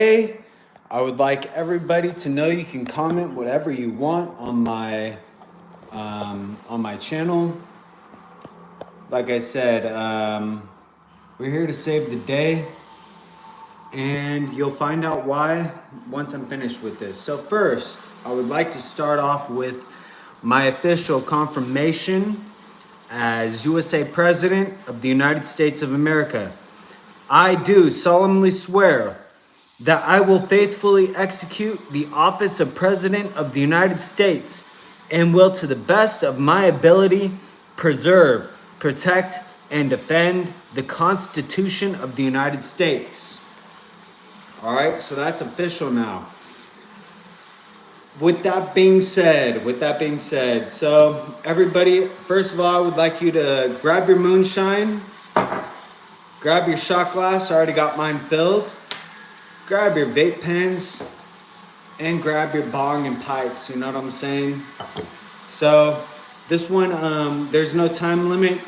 Hey, I would like everybody to know you can comment whatever you want on my channel. Like I said, we're here to save the day, and you'll find out why once I'm finished with this. So first, I would like to start off with my official confirmation as USA President of the United States of America. I do solemnly swear that I will faithfully execute the office of President of the United States and will, to the best of my ability, preserve, protect, and defend the Constitution of the United States. All right, so that's official now. With that being said, so everybody, first of all, I would like you to grab your moonshine, grab your shot glass. I already got mine filled. Grab your vape pens and grab your bong and pipes, you know what I'm saying? So this one, there's no time limit.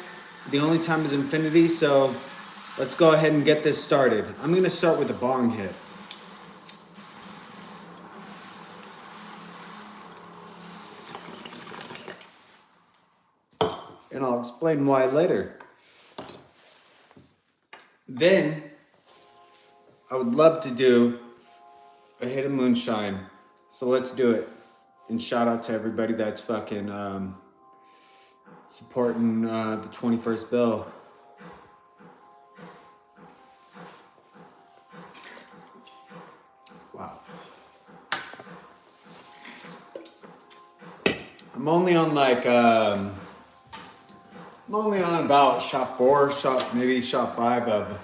The only time is infinity, so let's go ahead and get this started. I'm gonna start with a bong hit. And I'll explain why later. Then, I would love to do a hit of moonshine. So let's do it. And shout out to everybody that's fucking supporting the 21st bill. Wow. I'm only on about shot 4, maybe shot 5 of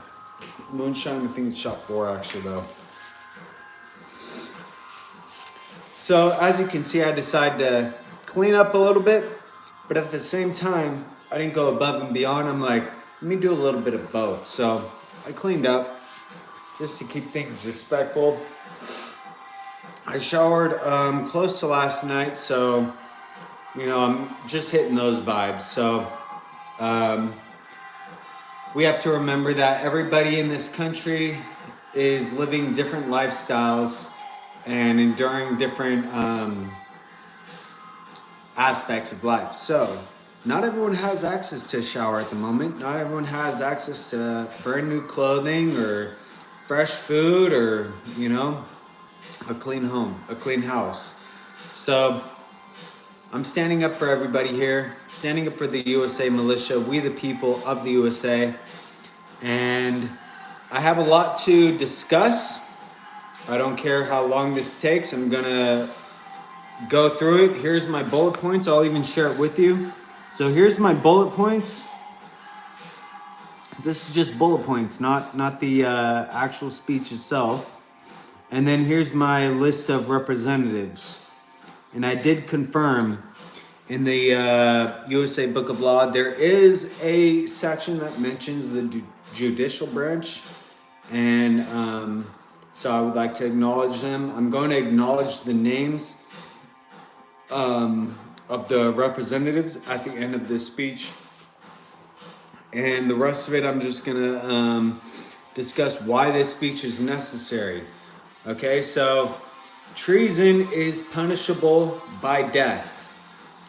moonshine. I think it's shot 4 actually though. So as you can see, I decided to clean up a little bit, but at the same time, I didn't go above and beyond. I'm like, let me do a little bit of both. So I cleaned up just to keep things respectful. I showered close to last night, so you know, I'm just hitting those vibes. So we have to remember that everybody in this country is living different lifestyles and enduring different aspects of life. So not everyone has access to a shower at the moment. Not everyone has access to brand new clothing or fresh food or, you know, a clean home, a clean house. So I'm standing up for everybody here, standing up for the USA militia, we the people of the USA. And I have a lot to discuss. I don't care how long this takes. I'm gonna go through it. Here's my bullet points. I'll even share it with you. So here's my bullet points. This is just bullet points, not the actual speech itself. And then here's my list of representatives. And I did confirm in the USA Book of Law, there is a section that mentions the judicial branch. And so I would like to acknowledge them. I'm going to acknowledge the names of the representatives at the end of this speech. And the rest of it, I'm just gonna discuss why this speech is necessary. Okay, so treason is punishable by death.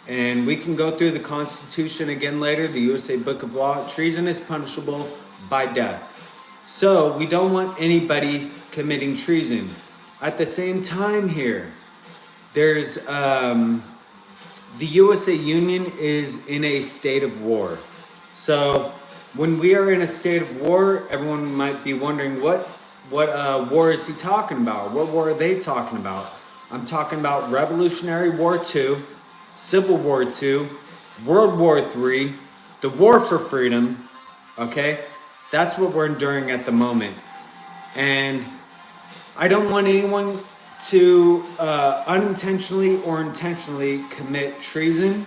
And we can go through the Constitution again later, the USA Book of Law. Treason is punishable by death. So we don't want anybody committing treason. At the same time here, there's the USA Union is in a state of war. So when we are in a state of war, everyone might be wondering what war is he talking about? What war are they talking about? I'm talking about Revolutionary War II, Civil War II, World War III, the war for freedom, okay? That's what we're enduring at the moment. And I don't want anyone to unintentionally or intentionally commit treason.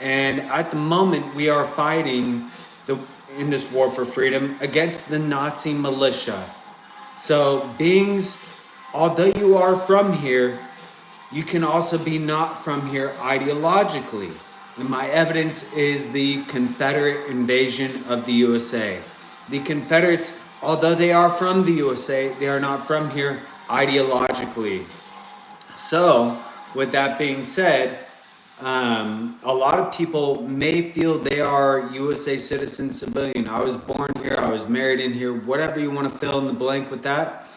And at the moment, we are fighting in this war for freedom against the Nazi militia. So beings, although you are from here, you can also be not from here ideologically. And my evidence is the Confederate invasion of the USA. The Confederates, although they are from the USA, they are not from here ideologically. So, with that being said, a lot of people may feel they are USA citizen civilian. I was born here, I was married in here, whatever you want to fill in the blank with that.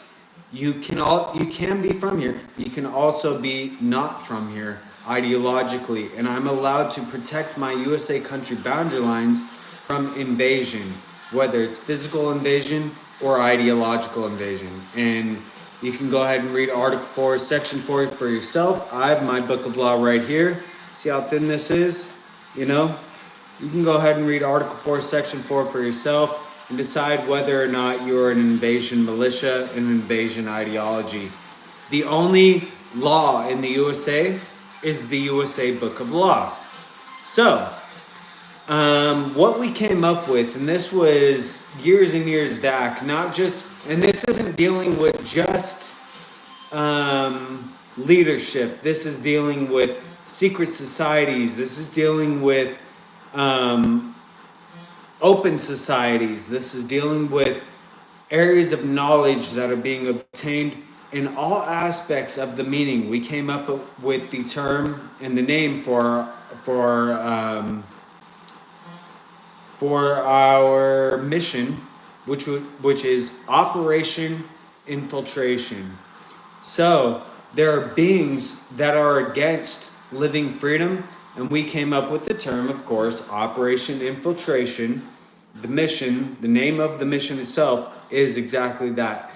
You can be from here. You can also be not from here ideologically, and I'm allowed to protect my USA country boundary lines from invasion, whether it's physical invasion or ideological invasion. And you can go ahead and read Article 4, Section 4 for yourself. I have my book of law right here. See how thin this is? You know, you can go ahead and read Article 4, Section 4 for yourself and decide whether or not you're an invasion militia, an invasion ideology. The only law in the USA is the USA Book of Law. So, what we came up with, and this was years and years back, not just, and this isn't dealing with just leadership. This is dealing with secret societies. This is dealing with open societies. This is dealing with areas of knowledge that are being obtained in all aspects of the meaning. We came up with the term and the name for our mission, which is Operation Infiltration. So there are beings that are against living freedom, and we came up with the term, of course, Operation Infiltration. The mission, the name of the mission itself is exactly that.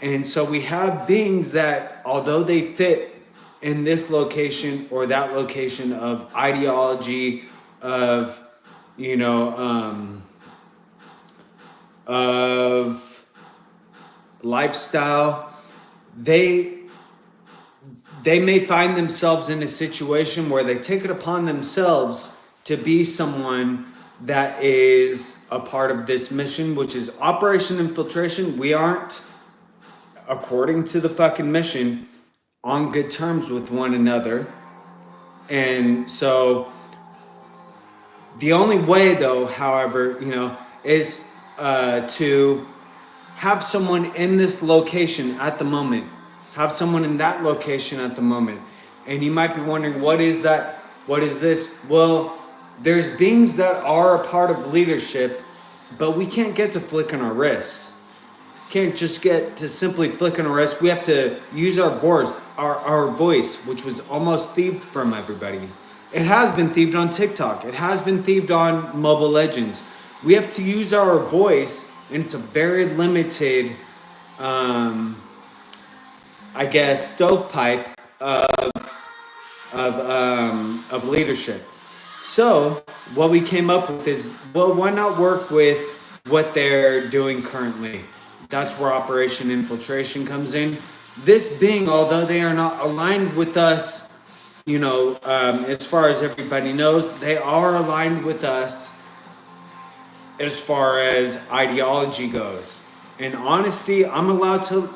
And so we have beings that, although they fit in this location or that location of ideology, of, you know, of lifestyle, they may find themselves in a situation where they take it upon themselves to be someone that is a part of this mission, which is Operation Infiltration. We aren't, according to the fucking mission, on good terms with one another. And so the only way, though, however, you know, is to have someone in this location at the moment. Have someone in that location at the moment. And you might be wondering, what is that? What is this? Well, there's beings that are a part of leadership, but we can't get to flicking our wrists. Can't just get to simply flicking our wrists. We have to use our voice, which was almost thieved from everybody. It has been thieved on TikTok. It has been thieved on Mobile Legends. We have to use our voice, and it's a very limited, I guess, stovepipe of leadership. So what we came up with is, well, why not work with what they're doing currently? That's where Operation Infiltration comes in. This being, although they are not aligned with us, you know, as far as everybody knows, they are aligned with us as far as ideology goes. And honesty, I'm allowed to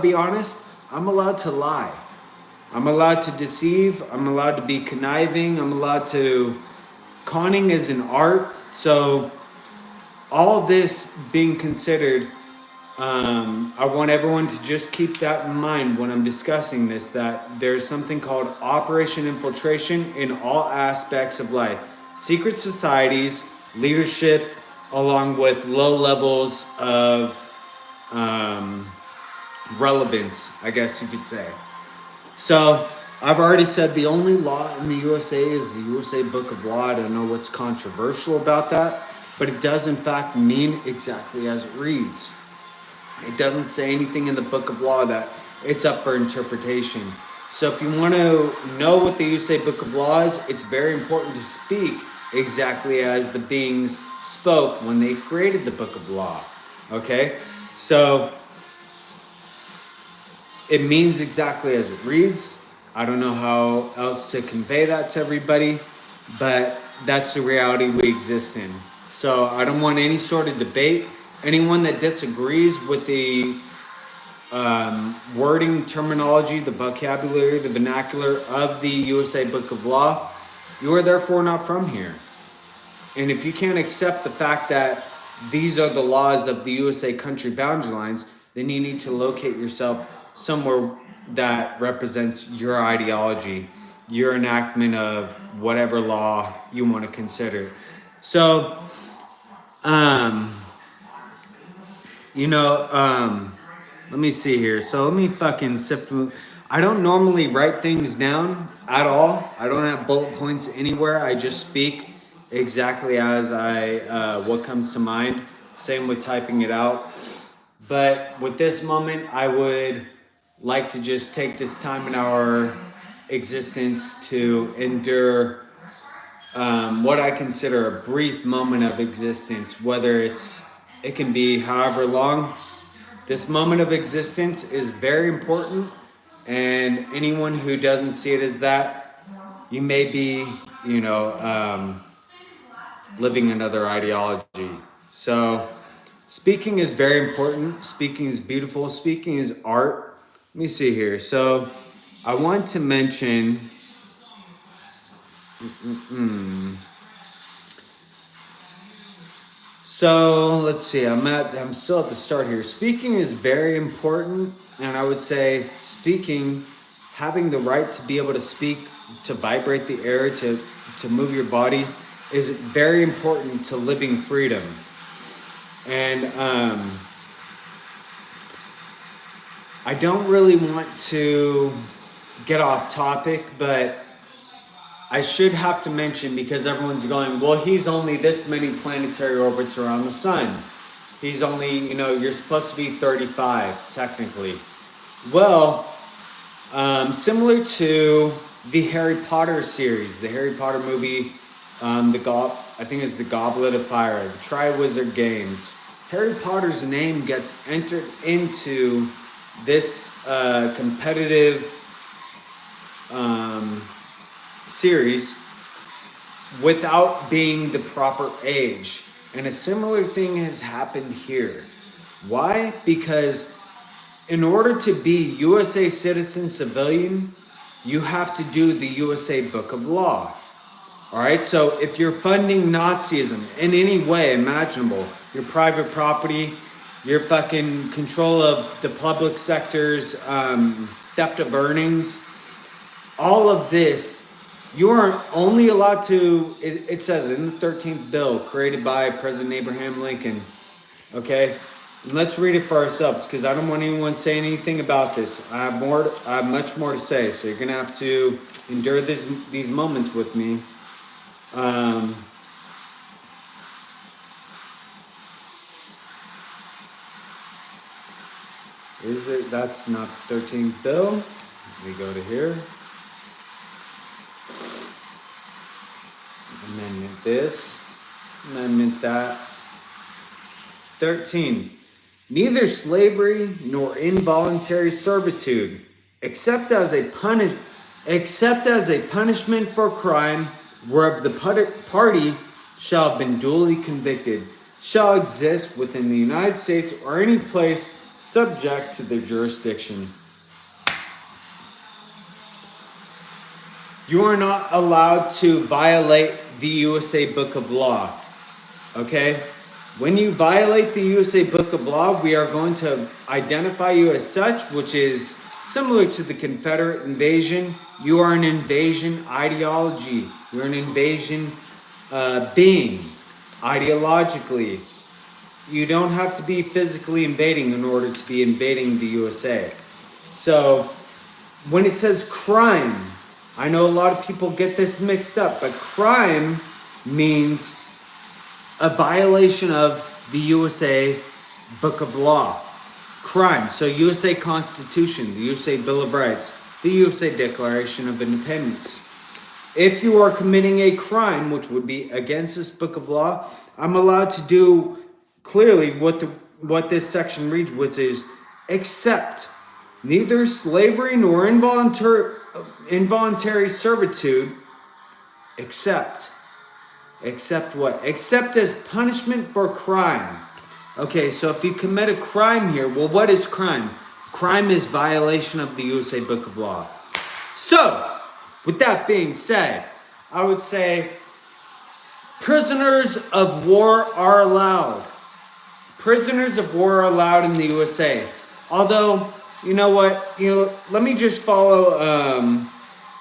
be honest. I'm allowed to lie. I'm allowed to deceive. I'm allowed to be conniving. I'm allowed to... Conning is an art. So all of this being considered, I want everyone to just keep that in mind when I'm discussing this, that there's something called Operation Infiltration in all aspects of life. Secret societies, leadership, along with low levels of relevance, I guess you could say. So I've already said the only law in the USA is the USA Book of Law. I don't know what's controversial about that, but it does in fact mean exactly as it reads. It doesn't say anything in the Book of Law that it's up for interpretation. So if you want to know what the USA Book of Law is, it's very important to speak exactly as the beings spoke when they created the Book of Law. Okay? So it means exactly as it reads. I don't know how else to convey that to everybody, but that's the reality we exist in. So I don't want any sort of debate. Anyone that disagrees with the wording, terminology, the vocabulary, the vernacular of the USA Book of Law, you are therefore not from here. And if you can't accept the fact that these are the laws of the USA country boundary lines, then you need to locate yourself somewhere that represents your ideology, your enactment of whatever law you want to consider. So, um, let me see here. So let me fucking sift through. I don't normally write things down at all. I don't have bullet points anywhere. I just speak exactly as what comes to mind. Same with typing it out. But with this moment, I would like to just take this time in our existence to endure what I consider a brief moment of existence, whether it can be however long. This moment of existence is very important, and anyone who doesn't see it as that, you may be, living another ideology. So, speaking is very important. Speaking is beautiful. Speaking is art. Let me see here. So, I want to mention. So let's see. I'm still at the start here. Speaking is very important, and I would say speaking, having the right to be able to speak, to vibrate the air, to move your body, is very important to living freedom. And I don't really want to get off topic, but I should have to mention, because everyone's going, well, he's only this many planetary orbits around the sun. He's only, you're supposed to be 35, technically. Well, similar to the Harry Potter series, the Harry Potter movie, I think it's the Goblet of Fire, the Triwizard Games. Harry Potter's name gets entered into this competitive series without being the proper age. And a similar thing has happened here. Why? Because in order to be USA citizen civilian, you have to do the USA Book of Law. All right, so if you're funding Nazism in any way imaginable, your private property, your fucking control of the public sector's theft of earnings, all of this, you are only allowed to, it says in the 13th bill created by President Abraham Lincoln, okay? And let's read it for ourselves, because I don't want anyone saying anything about this. I have much more to say, so you're gonna have to endure these moments with me. That's not the 13th bill. We go to here. Amendment this, amendment that. 13. Neither slavery nor involuntary servitude, except as a punishment for crime whereof the party shall have been duly convicted, shall exist within the United States or any place subject to their jurisdiction. You are not allowed to violate the USA Book of Law, okay? When you violate the USA Book of Law, we are going to identify you as such, which is similar to the Confederate invasion. You are an invasion ideology. You're an invasion being, ideologically. You don't have to be physically invading in order to be invading the USA. So, when it says crime, I know a lot of people get this mixed up, but crime means a violation of the USA Book of Law. Crime. So USA Constitution, the USA Bill of Rights, the USA Declaration of Independence. If you are committing a crime, which would be against this Book of Law, I'm allowed to do clearly what this section reads, which is, except neither slavery nor involuntary servitude, except what? Except as punishment for crime. Okay, so if you commit a crime here, well, what is crime? Crime is violation of the USA Book of Law. So, with that being said, I would say prisoners of war are allowed. Prisoners of war are allowed in the USA. Although you know what? Let me just follow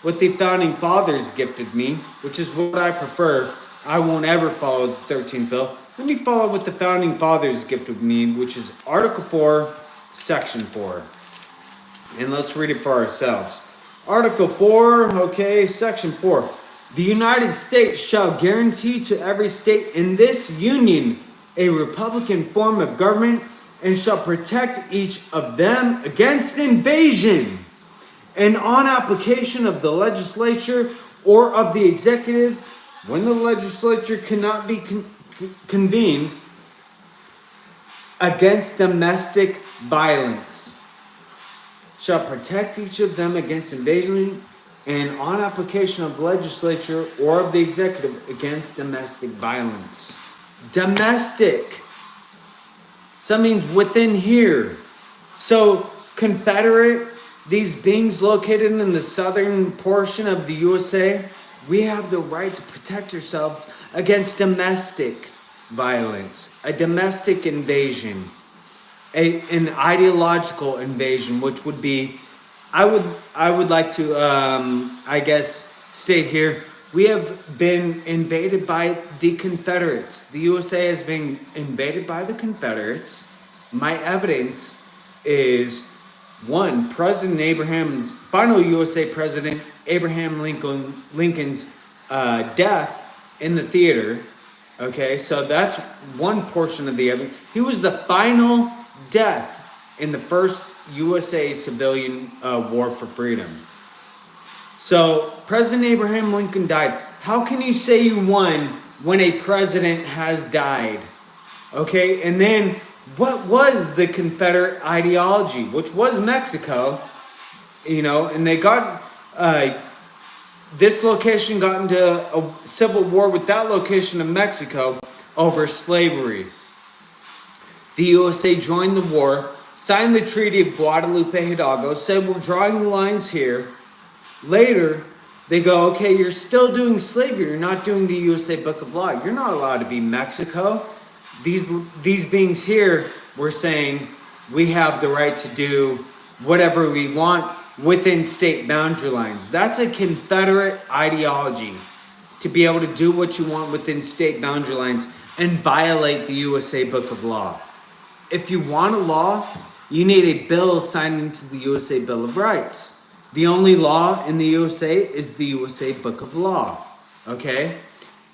what the founding fathers gifted me, which is what I prefer. I won't ever follow the 13th bill. Let me follow what the founding fathers gifted me, which is Article 4, Section 4. And let's read it for ourselves. Article 4, okay, Section 4. The United States shall guarantee to every state in this union a republican form of government and shall protect each of them against invasion and on application of the legislature or of the executive when the legislature cannot be convened against domestic violence. Shall protect each of them against invasion and on application of the legislature or of the executive against domestic violence. Domestic. So that means within here. So Confederate, these beings located in the southern portion of the USA, we have the right to protect ourselves against domestic violence, a domestic invasion, an ideological invasion, which would be, I would like to, I guess, state here, we have been invaded by the Confederates. The USA has been invaded by the Confederates. My evidence is, one, final USA President Abraham Lincoln's death in the theater. Okay, so that's one portion of the evidence. He was the final death in the first USA civilian war for freedom. So President Abraham Lincoln died. How can you say you won when a president has died? Okay, and then what was the Confederate ideology, which was Mexico, and they got, this location got into a civil war with that location of Mexico over slavery. The USA joined the war, signed the Treaty of Guadalupe Hidalgo, said we're drawing the lines here. Later, they go, okay, you're still doing slavery. You're not doing the USA Book of Law. You're not allowed to be Mexico. These beings here were saying we have the right to do whatever we want within state boundary lines. That's a Confederate ideology, to be able to do what you want within state boundary lines and violate the USA Book of Law. If you want a law, you need a bill signed into the USA Bill of Rights. The only law in the USA is the USA Book of Law. Okay?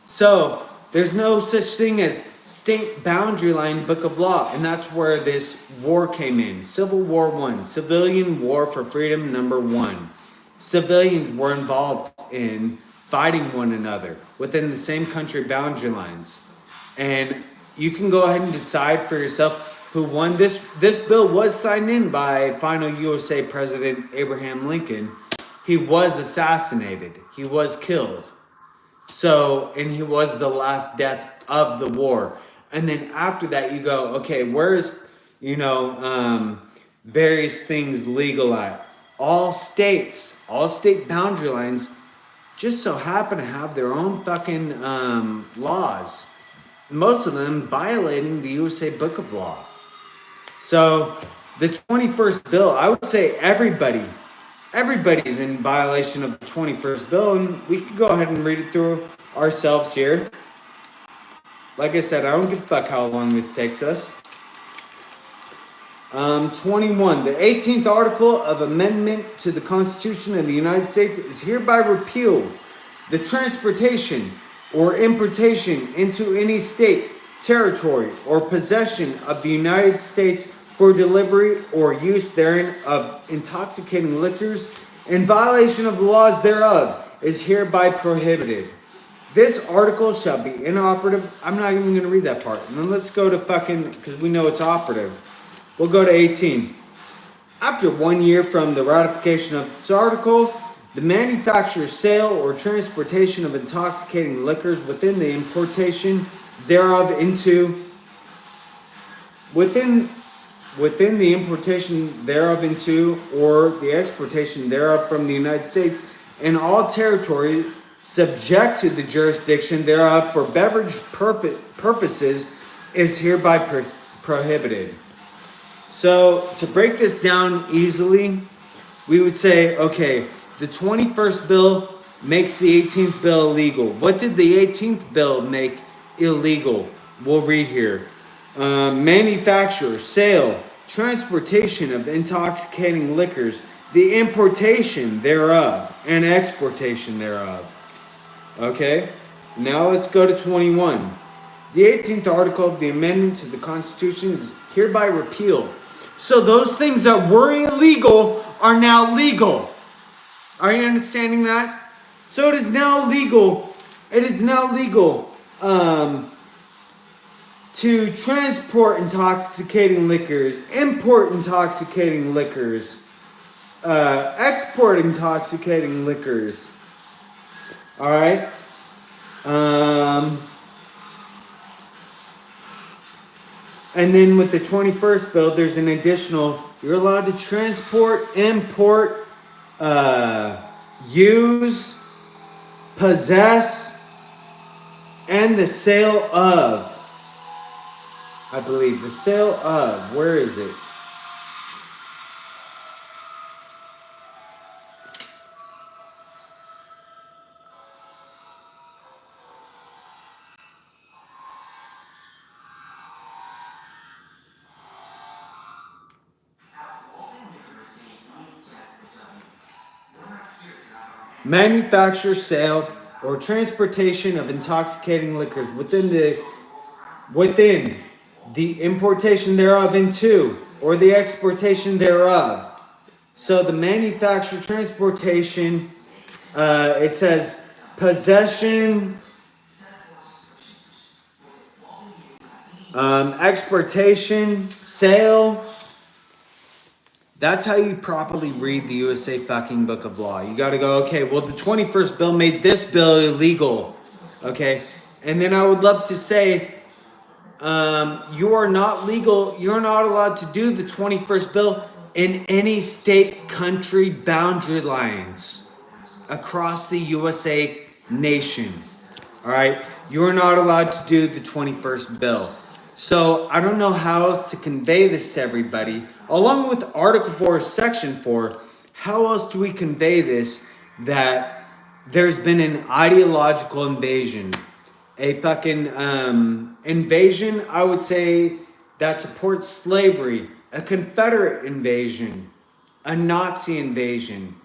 So, there's no such thing as state boundary line Book of Law. And that's where this war came in. Civil War I. Civilian War for Freedom #1. Civilians were involved in fighting one another within the same country boundary lines. And you can go ahead and decide for yourself who won. This bill was signed in by final USA President Abraham Lincoln. He was assassinated. He was killed. So, and he was the last death of the war. And then after that you go, okay, where's, various things legal at? All state boundary lines just so happen to have their own fucking laws. Most of them violating the USA Book of Law. So the 21st bill, I would say everybody's in violation of the 21st bill, and we can go ahead and read it through ourselves here. Like I said, I don't give a fuck how long this takes us. 21. The 18th article of amendment to the Constitution of the United States is hereby repealed. The transportation or importation into any state, territory, or possession of the United States for delivery or use therein of intoxicating liquors in violation of the laws thereof is hereby prohibited. This article shall be inoperative. I'm not even going to read that part. And then let's go to because we know it's operative. We'll go to 18. After 1 year from the ratification of this article, the manufacture, sale, or transportation of intoxicating liquors within the importation thereof within the importation thereof into, or the exportation thereof from the United States and all territory subject to the jurisdiction thereof for beverage purposes is hereby prohibited. So to break this down easily, we would say, okay, the 21st bill makes the 18th bill illegal. What did the 18th bill make illegal? We'll read here. Manufacture, sale, transportation of intoxicating liquors, the importation thereof, and exportation thereof. Okay, now let's go to 21. The 18th article of the amendment to the Constitution is hereby repealed. So those things that were illegal are now legal. Are you understanding that? So it is now legal. It is now legal to transport intoxicating liquors, import intoxicating liquors, export intoxicating liquors. All right. And then with the 21st bill, there's an additional, you're allowed to transport, import, use, possess, and the sale of, I believe, the sale of, where is it? Manufacture, sale, or transportation of intoxicating liquors within the importation thereof into, or the exportation thereof. So the manufacture, transportation, it says possession, exportation, sale. That's how you properly read the USA fucking Book of Law. You got to go, okay, well, the 21st bill made this bill illegal. Okay. And then I would love to say, you are not legal. You're not allowed to do the 21st bill in any state, country boundary lines across the USA nation. All right. You're not allowed to do the 21st bill. So I don't know how else to convey this to everybody. Along with Article 4, Section 4, how else do we convey this that there's been an ideological invasion? A fucking invasion, I would say, that supports slavery. A Confederate invasion. A Nazi invasion.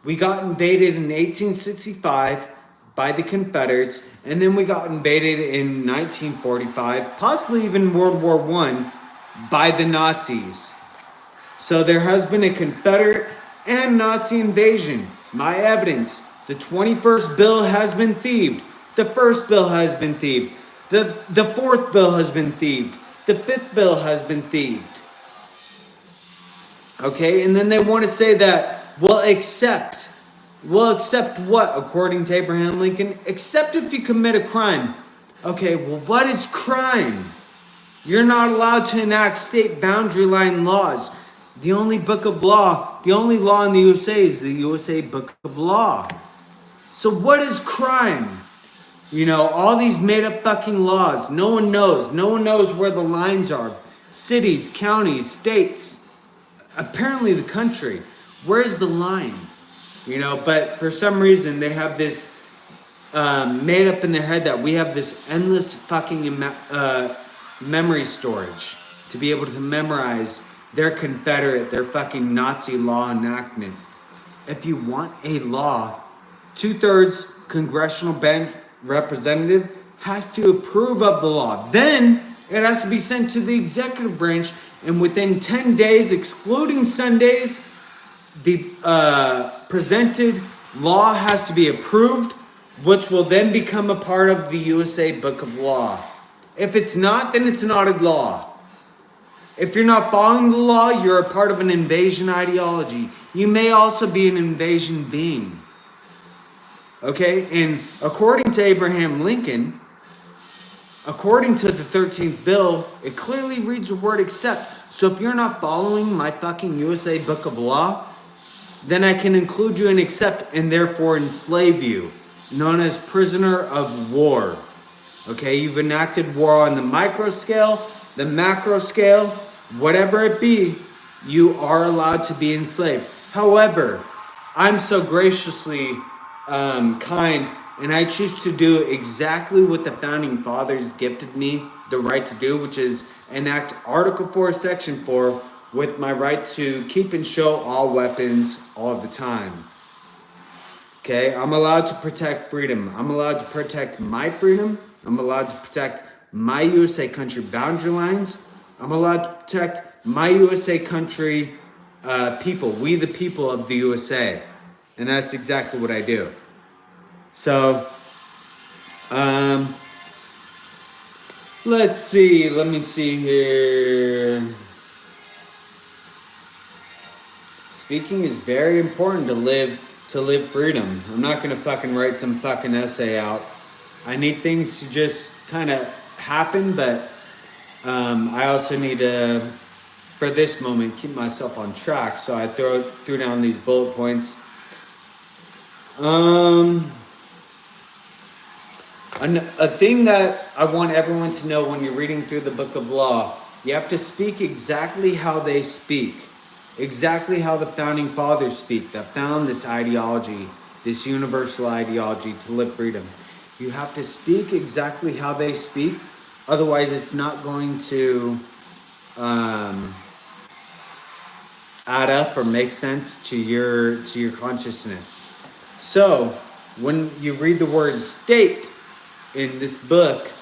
We got invaded in 1865 by the Confederates, and then we got invaded in 1945, possibly even World War I, by the Nazis. So there has been a Confederate and Nazi invasion. My evidence, the 21st bill has been thieved. The first bill has been thieved. The fourth bill has been thieved. The fifth bill has been thieved. Okay, and then they want to say that, well, accept what, according to Abraham Lincoln? Except if you commit a crime. Okay, well, what is crime? You're not allowed to enact state boundary line laws. The only law in the USA is the USA Book of Law. So what is crime? You know, all these made up fucking laws. No one knows. No one knows where the lines are. Cities, counties, states. Apparently the country. Where's the line? You know, but for some reason they have this made up in their head that we have this endless fucking memory storage to be able to memorize their Confederate, their fucking Nazi law enactment. If you want a law, 2/3 congressional bench representative has to approve of the law. Then it has to be sent to the executive branch, and within 10 days, excluding Sundays, the presented law has to be approved, which will then become a part of the USA Book of Law. If it's not, then it's not a law. If you're not following the law, you're a part of an invasion ideology. You may also be an invasion being. Okay? And according to Abraham Lincoln, according to the 13th bill, it clearly reads the word accept. So if you're not following my fucking USA Book of Law, then I can include you in accept and therefore enslave you, known as prisoner of war. Okay, you've enacted war on the micro scale, the macro scale, whatever it be, you are allowed to be enslaved. However, I'm so graciously kind, and I choose to do exactly what the founding fathers gifted me the right to do, which is enact Article 4, Section 4, with my right to keep and show all weapons all the time. Okay, I'm allowed to protect freedom. I'm allowed to protect my freedom. I'm allowed to protect my USA country boundary lines. I'm allowed to protect my USA country people, we the people of the USA. And that's exactly what I do. So, let's see, let me see here. Speaking is very important to live freedom. I'm not gonna fucking write some fucking essay out. I need things to just kind of happen, but I also need to, for this moment, keep myself on track. So I threw down these bullet points. A thing that I want everyone to know when you're reading through the book of law, you have to speak exactly how they speak. Exactly how the founding fathers speak that found this ideology, this universal ideology to live freedom. You have to speak exactly how they speak, otherwise it's not going to add up or make sense to your consciousness. So when you read the word state in this book,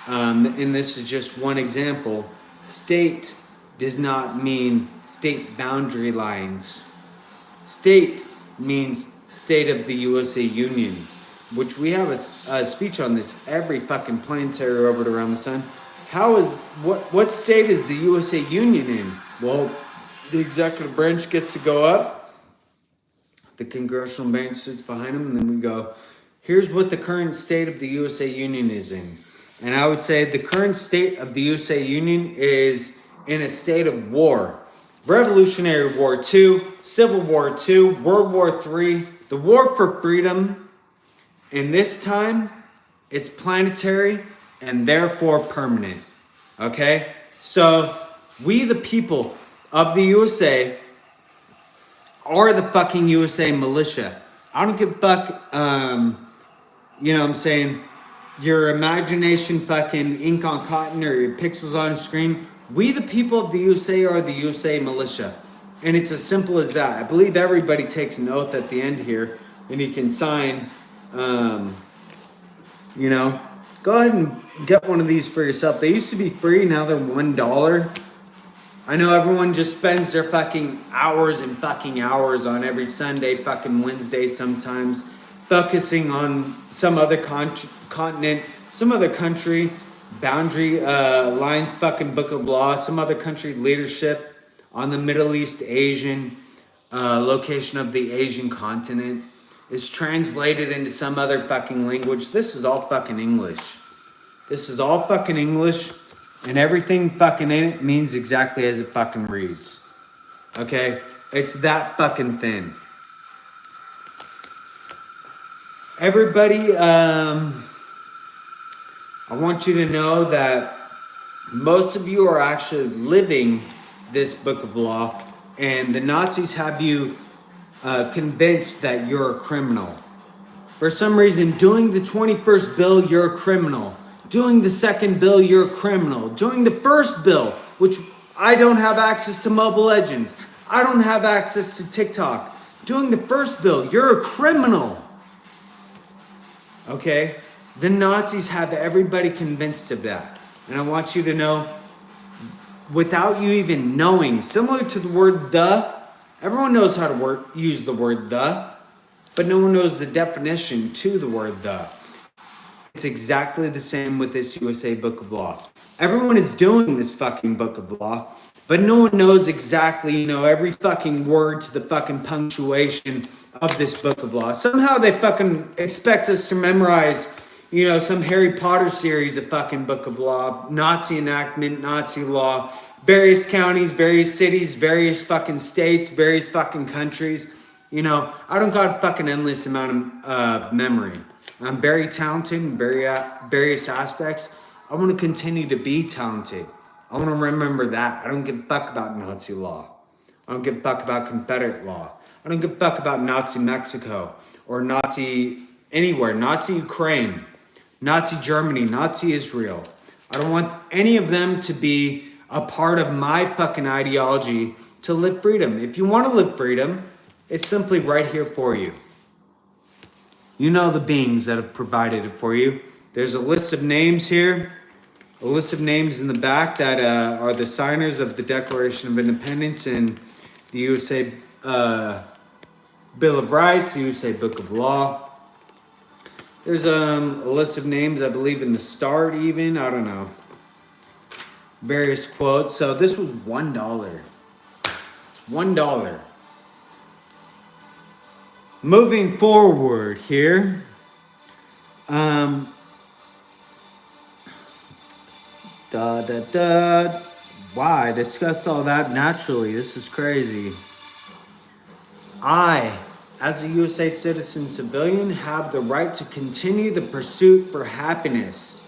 and this is just one example, state does not mean state boundary lines. State means state of the USA Union, which we have a speech on this every fucking planetary orbit around the sun. What state is the USA Union in? Well, the executive branch gets to go up, the congressional branch sits behind them, and then we go, here's what the current state of the USA Union is in. And I would say the current state of the USA Union is in a state of war. Revolutionary War II, Civil War II, World War III, the war for freedom. And this time, it's planetary and therefore permanent. Okay? So, we the people of the USA are the fucking USA militia. I don't give a fuck, you know what I'm saying, your imagination fucking ink on cotton or your pixels on a screen. We the people of the USA are the USA militia. And it's as simple as that. I believe everybody takes an oath at the end here and you can sign, you know, go ahead and get one of these for yourself. They used to be free, now they're $1. I know everyone just spends their fucking hours and fucking hours on every Sunday, fucking Wednesday sometimes, focusing on some other continent, some other country, boundary lines, fucking book of law, some other country leadership on the Middle East Asian location of the Asian continent is translated into some other fucking language. This is all fucking English. This is all fucking English. And everything fucking in it means exactly as it fucking reads. Okay? It's that fucking thin. Everybody, I want you to know that most of you are actually living this book of law, and the Nazis have you convinced that you're a criminal. For some reason, doing the 21st bill, you're a criminal. Doing the second bill, you're a criminal. Doing the first bill, which I don't have access to Mobile Legends. I don't have access to TikTok. Doing the first bill, you're a criminal. Okay? The Nazis have everybody convinced of that. And I want you to know, without you even knowing, similar to the word the, everyone knows how to use the word the, but no one knows the definition to the word the. It's exactly the same with this USA Book of Law. Everyone is doing this fucking Book of Law, but no one knows exactly, you know, every fucking word to the fucking punctuation of this Book of Law. Somehow they fucking expect us to memorize, you know, some Harry Potter series of fucking Book of Law, Nazi enactment, Nazi law, various counties, various cities, various fucking states, various fucking countries. You know, I don't got a fucking endless amount of memory. I'm very talented in various aspects. I want to continue to be talented. I want to remember that. I don't give a fuck about Nazi law. I don't give a fuck about Confederate law. I don't give a fuck about Nazi Mexico or Nazi anywhere, Nazi Ukraine, Nazi Germany, Nazi Israel. I don't want any of them to be a part of my fucking ideology to live freedom. If you want to live freedom, it's simply right here for you. You know the beings that have provided it for you. There's a list of names here, a list of names in the back that are the signers of the Declaration of Independence and the USA Bill of Rights, the USA Book of Law. There's a list of names, I believe, in the Start even. I don't know. Various quotes. So this was $1. It's $1. Moving forward here. Wow, I discussed all that naturally. This is crazy. I, as a USA citizen civilian, have the right to continue the pursuit for happiness.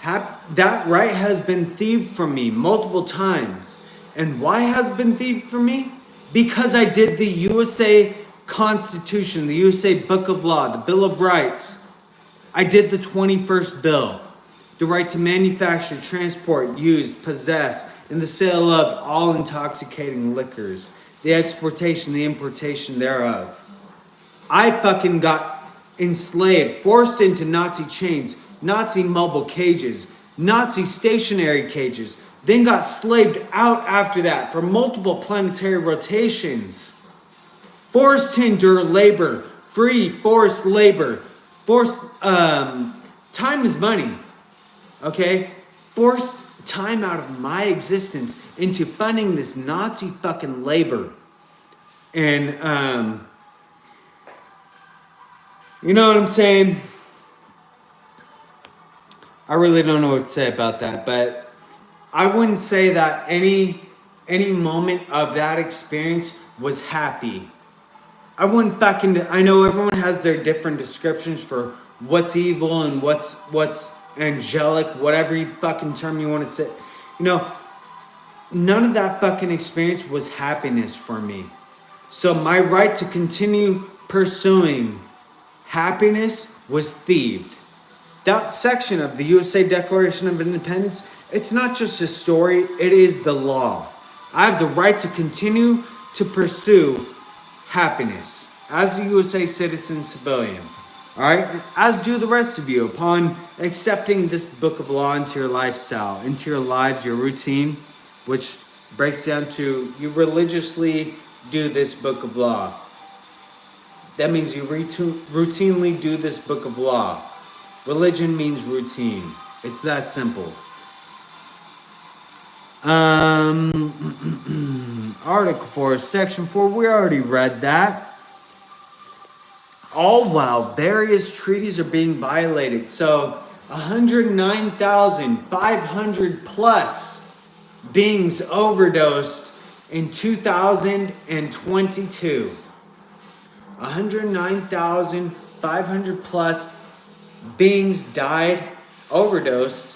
That right has been thieved from me multiple times. And why has it been thieved from me? Because I did the USA Constitution, the USA Book of Law, the Bill of Rights. I did the 21st Bill. The right to manufacture, transport, use, possess, and the sale of all intoxicating liquors. The exportation, the importation thereof. I fucking got enslaved, forced into Nazi chains, Nazi mobile cages, Nazi stationary cages, then got slaved out after that for multiple planetary rotations. Forced to endure labor, free forced labor, forced, time is money, okay? Forced time out of my existence into funding this Nazi fucking labor. And, you know what I'm saying? I really don't know what to say about that, but I wouldn't say that any moment of that experience was happy. I wouldn't fucking, I know everyone has their different descriptions for what's evil and what's angelic, whatever you fucking term you want to say. You know, none of that fucking experience was happiness for me. So my right to continue pursuing happiness was thieved. That section of the USA Declaration of Independence, it's not just a story, it is the law. I have the right to continue to pursue happiness as a USA citizen civilian. All right, as do the rest of you upon accepting this book of law into your lifestyle, into your lives, your routine, which breaks down to you religiously do this book of law. That means you routinely do this book of law. Religion means routine. It's that simple. Article 4, Section 4, we already read that. All while various treaties are being violated. So 109,500 plus beings overdosed in 2022. 109,500 plus beings died, overdosed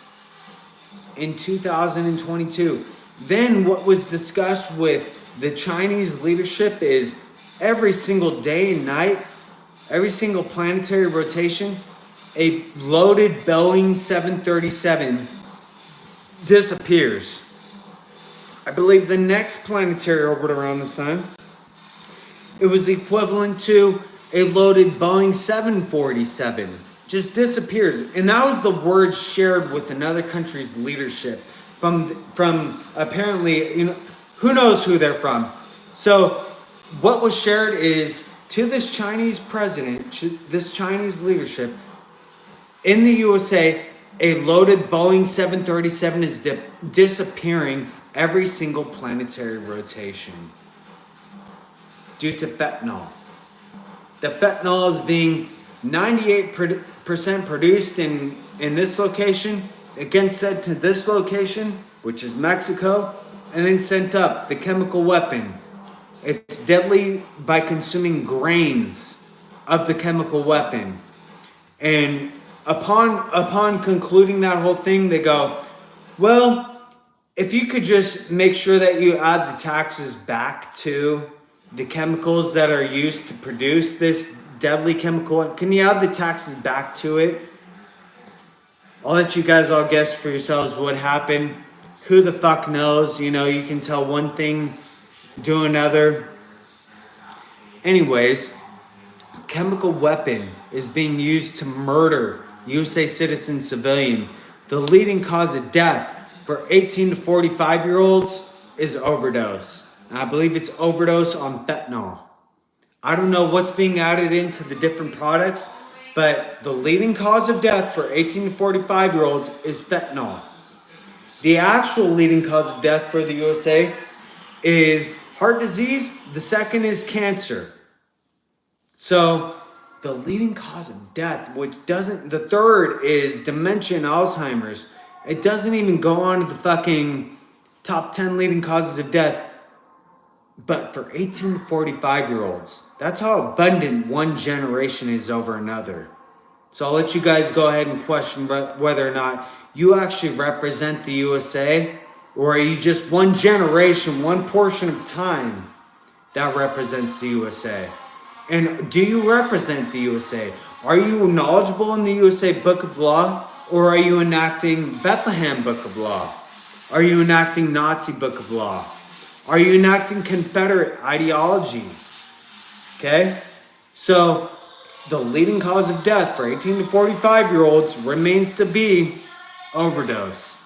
in 2022. Then what was discussed with the Chinese leadership is every single day and night, every single planetary rotation, a loaded Boeing 737 disappears. I believe the next planetary orbit around the sun, it was equivalent to a loaded Boeing 747. Just disappears. And that was the word shared with another country's leadership from apparently, you know, who knows who they're from. So what was shared is to this Chinese president, this Chinese leadership in the USA, a loaded Boeing 737 is disappearing every single planetary rotation due to fentanyl. The fentanyl is being 98% produced in this location, again sent to this location, which is Mexico, and then sent up, the chemical weapon. It's deadly by consuming grains of the chemical weapon. And upon concluding that whole thing, they go, well, if you could just make sure that you add the taxes back to the chemicals that are used to produce this deadly chemical. Can you add the taxes back to it? I'll let you guys all guess for yourselves what happened. Who the fuck knows? You know, you can tell one thing, do another. Anyways, chemical weapon is being used to murder USA citizen civilian. The leading cause of death for 18 to 45-year-olds is overdose. And I believe it's overdose on fentanyl. I don't know what's being added into the different products, but the leading cause of death for 18 to 45-year-olds is fentanyl. The actual leading cause of death for the USA is heart disease. The second is cancer. So the leading cause of death, the third is dementia and Alzheimer's. It doesn't even go on to the fucking top 10 leading causes of death. But for 18 to 45-year-olds, that's how abundant one generation is over another. So I'll let you guys go ahead and question whether or not you actually represent the USA, or are you just one generation, one portion of time that represents the USA? And do you represent the USA? Are you knowledgeable in the USA Book of Law, or are you enacting Bethlehem Book of Law? Are you enacting Nazi Book of Law? Are you enacting Confederate ideology? Okay? So the leading cause of death for 18 to 45-year-olds remains to be overdose,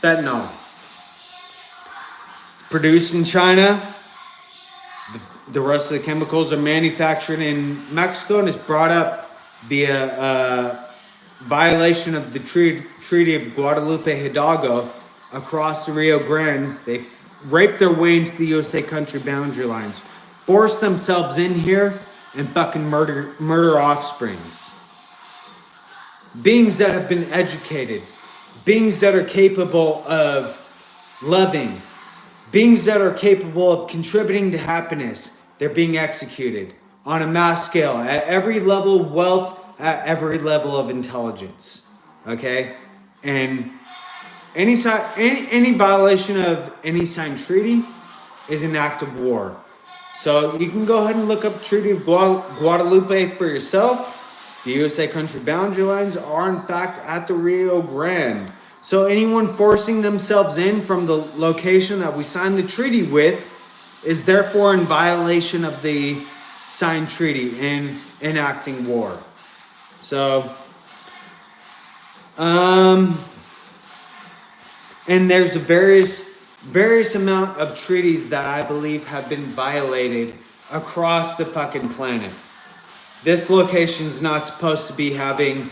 fentanyl. It's produced in China. The rest of the chemicals are manufactured in Mexico and is brought up via violation of the Treaty of Guadalupe Hidalgo across the Rio Grande. They raped their way into the USA country boundary lines, forced themselves in here, and fucking murder offsprings. Beings that have been educated, beings that are capable of loving, beings that are capable of contributing to happiness, they're being executed on a mass scale at every level of wealth, at every level of intelligence. Okay? And any violation of any signed treaty is an act of war. So you can go ahead and look up Treaty of Guadalupe for yourself. The USA country boundary lines are in fact at the Rio Grande. So anyone forcing themselves in from the location that we signed the treaty with is therefore in violation of the signed treaty and enacting war. So, and there's a various amount of treaties that I believe have been violated across the fucking planet. This location's not supposed to be having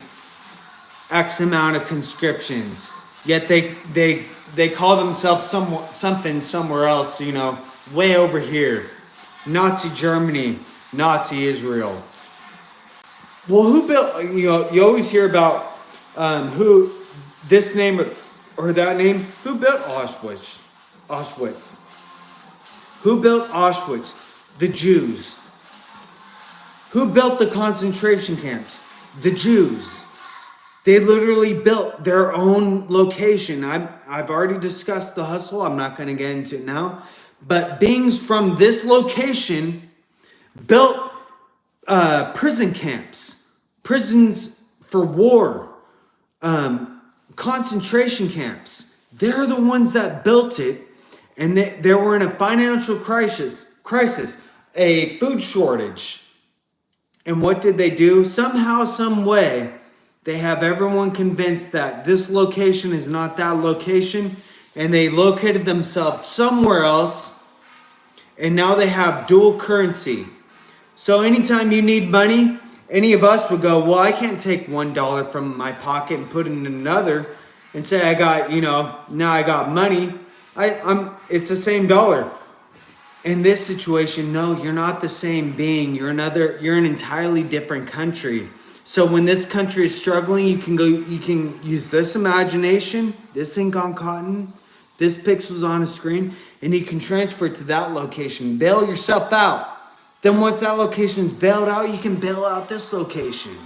X amount of conscriptions, yet they call themselves something somewhere else, you know, way over here. Nazi Germany, Nazi Israel. Well, who built, you know, you always hear about who, this name or that name, who built Auschwitz? Who built Auschwitz? The Jews. Who built the concentration camps? The Jews. They literally built their own location. I've already discussed the hustle. I'm not going to get into it now. But beings from this location built prison camps, prisons for war, concentration camps. They're the ones that built it, and they were in a financial crisis, a food shortage. And what did they do? Somehow, some way, they have everyone convinced that this location is not that location, and they located themselves somewhere else, and now they have dual currency. So anytime you need money, any of us would go, well, I can't take $1 from my pocket and put it in another and say I got, you know, now I got money. It's the same dollar. In this situation, no, you're not the same being. You're an entirely different country. So when this country is struggling, you can use this imagination, this ink on cotton, this pixels on a screen, and you can transfer it to that location. Bail yourself out. Then once that location is bailed out, you can bail out this location.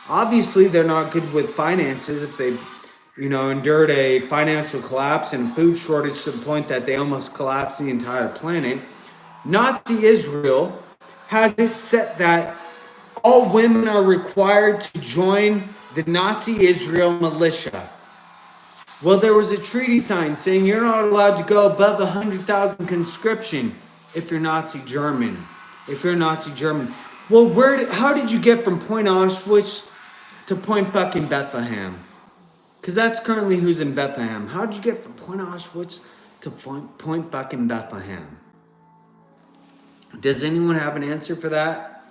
Obviously, they're not good with finances if they, endured a financial collapse and food shortage to the point that they almost collapsed the entire planet. Nazi Israel has it set that all women are required to join the Nazi Israel militia. Well, there was a treaty signed saying you're not allowed to go above 100,000 conscription if you're Nazi German. Well, how did you get from Point Auschwitz to Point fucking Bethlehem? Because that's currently who's in Bethlehem. How did you get from Point Auschwitz to Point fucking Bethlehem? Does anyone have an answer for that?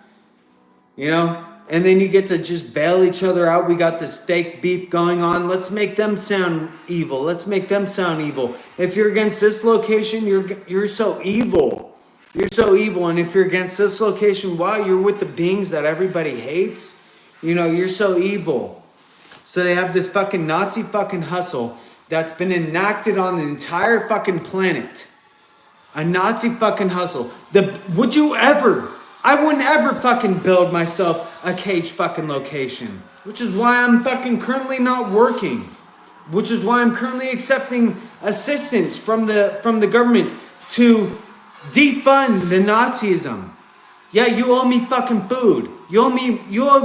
And then you get to just bail each other out. We got this fake beef going on. Let's make them sound evil. If you're against this location, you're so evil. And if you're against this location, wow, you're with the beings that everybody hates. You're so evil. So they have this fucking Nazi fucking hustle that's been enacted on the entire fucking planet. A Nazi fucking hustle. I wouldn't ever fucking build myself a cage fucking location. Which is why I'm fucking currently not working. Which is why I'm currently accepting assistance from the government to defund the Nazism. Yeah, you owe me fucking food. You owe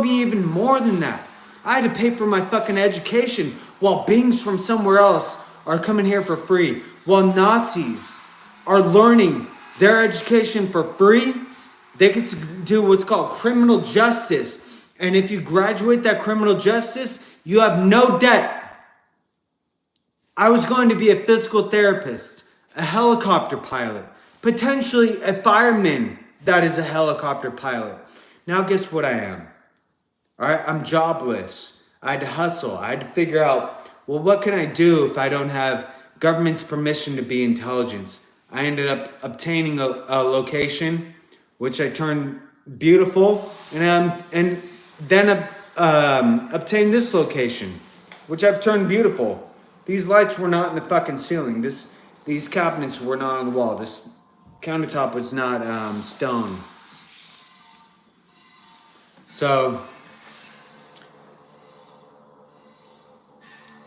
me even more than that. I had to pay for my fucking education while beings from somewhere else are coming here for free. While Nazis are learning their education for free, they get to do what's called criminal justice. And if you graduate that criminal justice, you have no debt. I was going to be a physical therapist, a helicopter pilot, potentially a fireman that is a helicopter pilot. Now guess what I am? All right, I'm jobless. I had to hustle. I had to figure out, well, what can I do if I don't have government's permission to be intelligence? I ended up obtaining a location, which I turned beautiful, and then obtained this location, which I've turned beautiful. These lights were not in the fucking ceiling. These cabinets were not on the wall. This countertop was not stone. So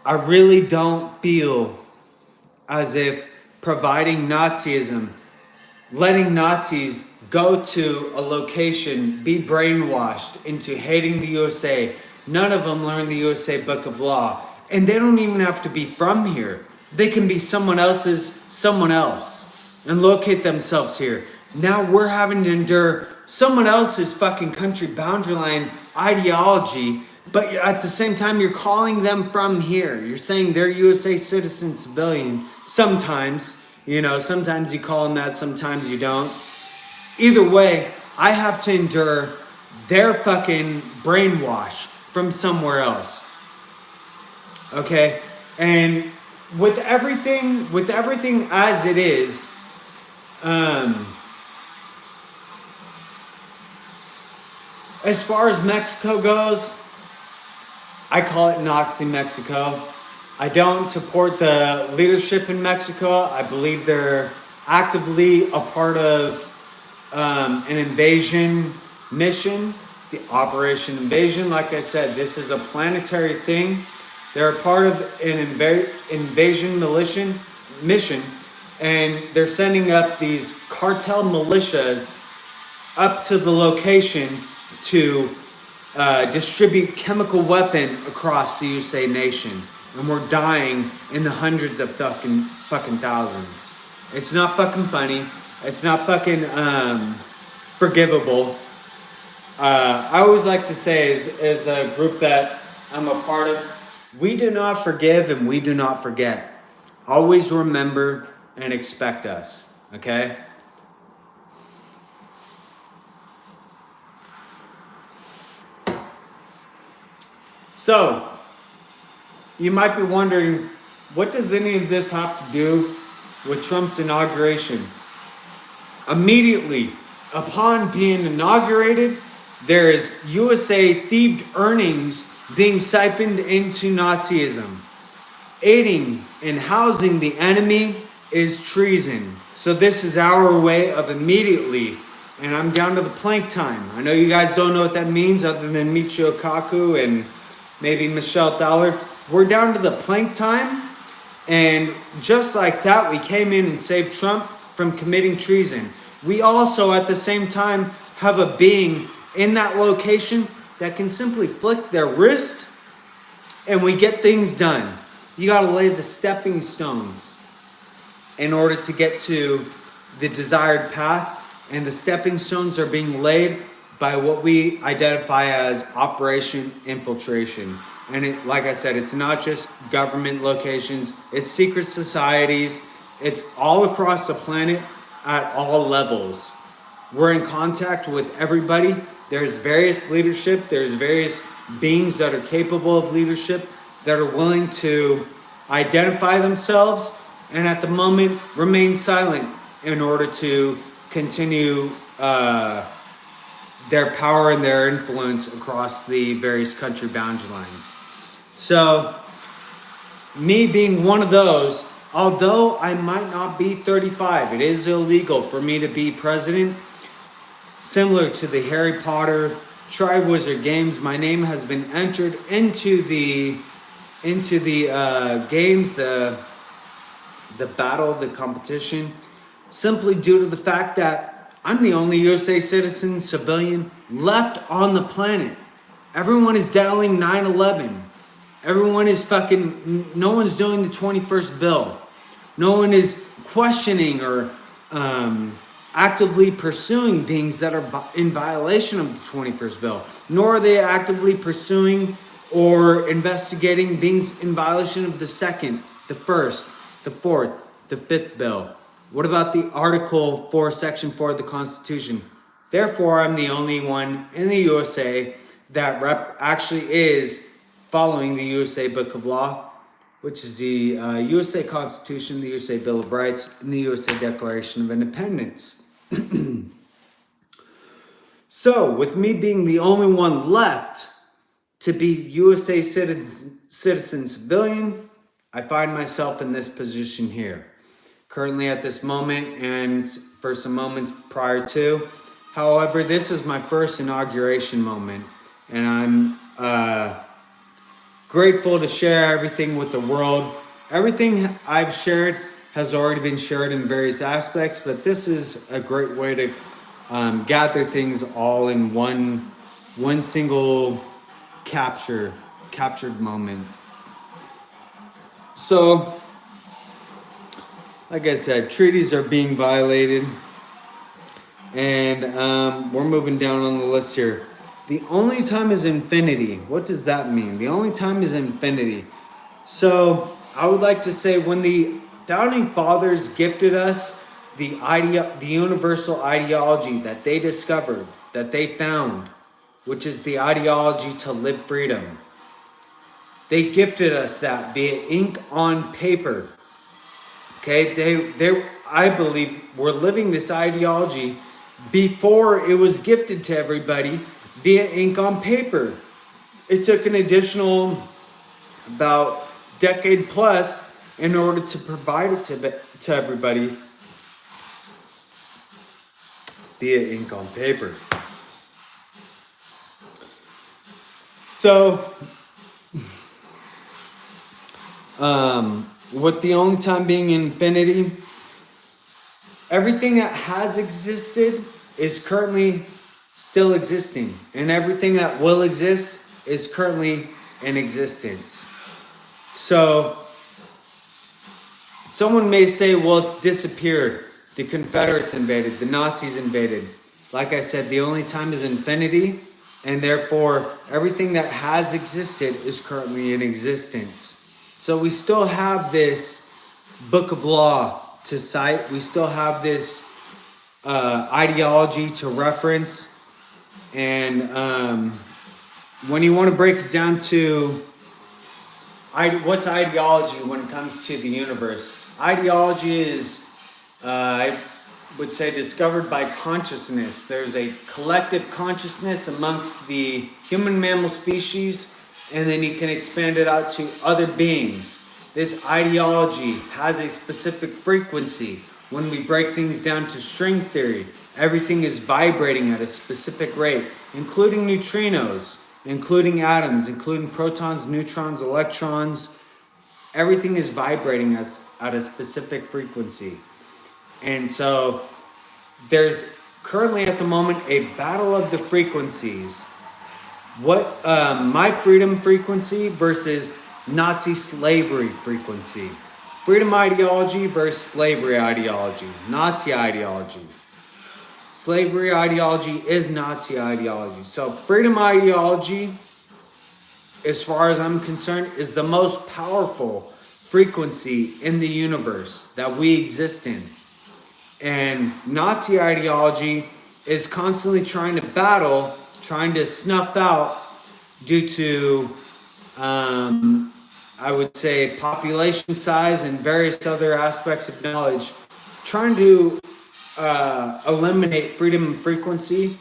I really don't feel as if providing Nazism, letting Nazis go to a location, be brainwashed into hating the USA. None of them learn the USA Book of Law. And they don't even have to be from here. They can be someone else and locate themselves here. Now we're having to endure someone else's fucking country boundary line ideology, but at the same time you're calling them from here. You're saying they're USA citizen civilian. Sometimes, sometimes you call them that, sometimes you don't. Either way, I have to endure their fucking brainwash from somewhere else. Okay? And with everything as it is, as far as Mexico goes, I call it Nazi Mexico. I don't support the leadership in Mexico. I believe they're actively a part of an invasion mission, the Operation Invasion. Like I said, this is a planetary thing. They're a part of an invasion mission, and they're sending up these cartel militias up to the location to distribute chemical weapon across the USA nation. And we're dying in the hundreds of fucking thousands. It's not fucking funny. It's not fucking forgivable. I always like to say, as a group that I'm a part of, we do not forgive and we do not forget. Always remember and expect us. Okay? So, you might be wondering, what does any of this have to do with Trump's inauguration? Immediately upon being inaugurated, there is USA thieved earnings being siphoned into Nazism. Aiding and housing the enemy is treason. So this is our way of immediately, and I'm down to the plank time. I know you guys don't know what that means other than Michio Kaku and maybe Michelle Thaler. we're down to the plank time. And just like that, we came in and saved Trump from committing treason. We also, at the same time, have a being in that location that can simply flick their wrist and we get things done. You got to lay the stepping stones in order to get to the desired path. And the stepping stones are being laid by what we identify as Operation Infiltration. And it, like I said, it's not just government locations, it's secret societies, it's all across the planet at all levels. We're in contact with everybody. There's various leadership, there's various beings that are capable of leadership that are willing to identify themselves and at the moment remain silent in order to continue their power and their influence across the various country boundary lines. So, me being one of those, although I might not be 35, it is illegal for me to be president. Similar to the Harry Potter Triwizard Games, my name has been entered into the games, the battle, the competition, simply due to the fact that I'm the only USA citizen, civilian left on the planet. Everyone is dialing 9/11. Everyone is no one's doing the 21st bill. No one is questioning or actively pursuing things that are in violation of the 21st bill. Nor are they actively pursuing or investigating things in violation of the 2nd, the 1st, the 4th, the 5th bill. What about the Article 4, Section 4 of the Constitution? Therefore, I'm the only one in the USA that actually is following the USA Book of Law, which is the USA Constitution, the USA Bill of Rights, and the USA Declaration of Independence. So, with me being the only one left to be USA citizen civilian, I find myself in this position here. Currently at this moment and for some moments prior to. However, this is my first inauguration moment, and I'm grateful to share everything with the world. Everything I've shared has already been shared in various aspects, but this is a great way to gather things all in one single captured moment. So, like I said, treaties are being violated, and we're moving down on the list here. The only time is infinity. What does that mean? The only time is infinity. So I would like to say when the Founding Fathers gifted us the universal ideology that they discovered, that they found, which is the ideology to live freedom. They gifted us that via ink on paper. Okay, I believe we're living this ideology before it was gifted to everybody via ink on paper. It took an additional about decade plus in order to provide it to everybody via ink on paper. So, with the only time being infinity, everything that has existed is currently still existing, and everything that will exist is currently in existence. So, someone may say, well, it's disappeared. The Confederates invaded, the Nazis invaded. Like I said, the only time is infinity, and therefore, everything that has existed is currently in existence. So we still have this book of law to cite. We still have this ideology to reference. And when you want to break it down to what's ideology when it comes to the universe? Ideology is, I would say, discovered by consciousness. There's a collective consciousness amongst the human mammal species, and then you can expand it out to other beings. This ideology has a specific frequency. When we break things down to string theory, everything is vibrating at a specific rate, including neutrinos. including atoms, including protons, neutrons, electrons. Everything is vibrating at a specific frequency. And so there's currently at the moment a battle of the frequencies. What my freedom frequency versus Nazi slavery frequency. Freedom ideology versus slavery ideology. Nazi ideology. Slavery ideology is Nazi ideology. So freedom ideology, as far as I'm concerned, is the most powerful frequency in the universe that we exist in. And Nazi ideology is constantly trying to battle, trying to snuff out due to, I would say, population size and various other aspects of knowledge, trying to eliminate freedom and frequency.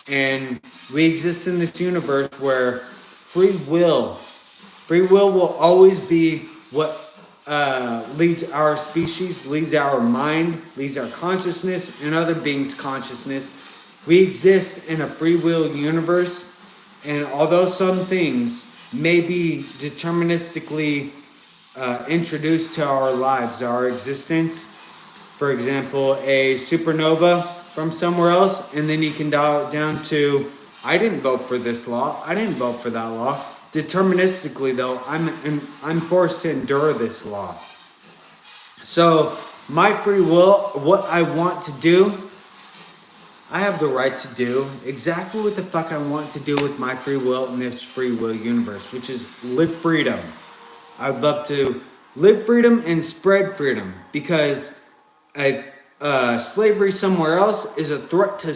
And we exist in this universe where free will will always be what leads our species, leads our mind, leads our consciousness and other beings' consciousness. We exist in a free will universe, and although some things may be deterministically introduced to our lives, our existence, for example, a supernova from somewhere else, and then you can dial it down to, I didn't vote for this law, I didn't vote for that law. Deterministically, though, I'm forced to endure this law. So my free will, what I want to do, I have the right to do exactly what the fuck I want to do with my free will in this free will universe, which is live freedom. I'd love to live freedom and spread freedom, because slavery somewhere else is a threat to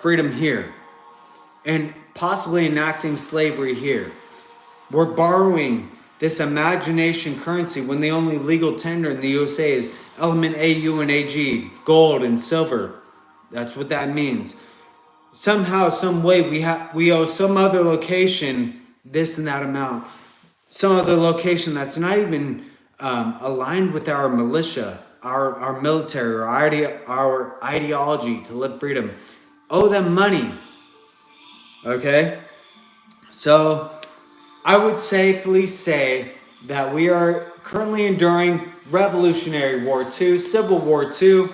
freedom here, and possibly enacting slavery here. We're borrowing this imagination currency when the only legal tender in the USA is element AU and AG, gold and silver. That's what that means. Somehow, some way, we owe some other location this and that amount. Some other location that's not even aligned with our militia, our military, or our ideology to live freedom. Owe them money. Okay? So I would safely say that we are currently enduring Revolutionary War II, Civil War II,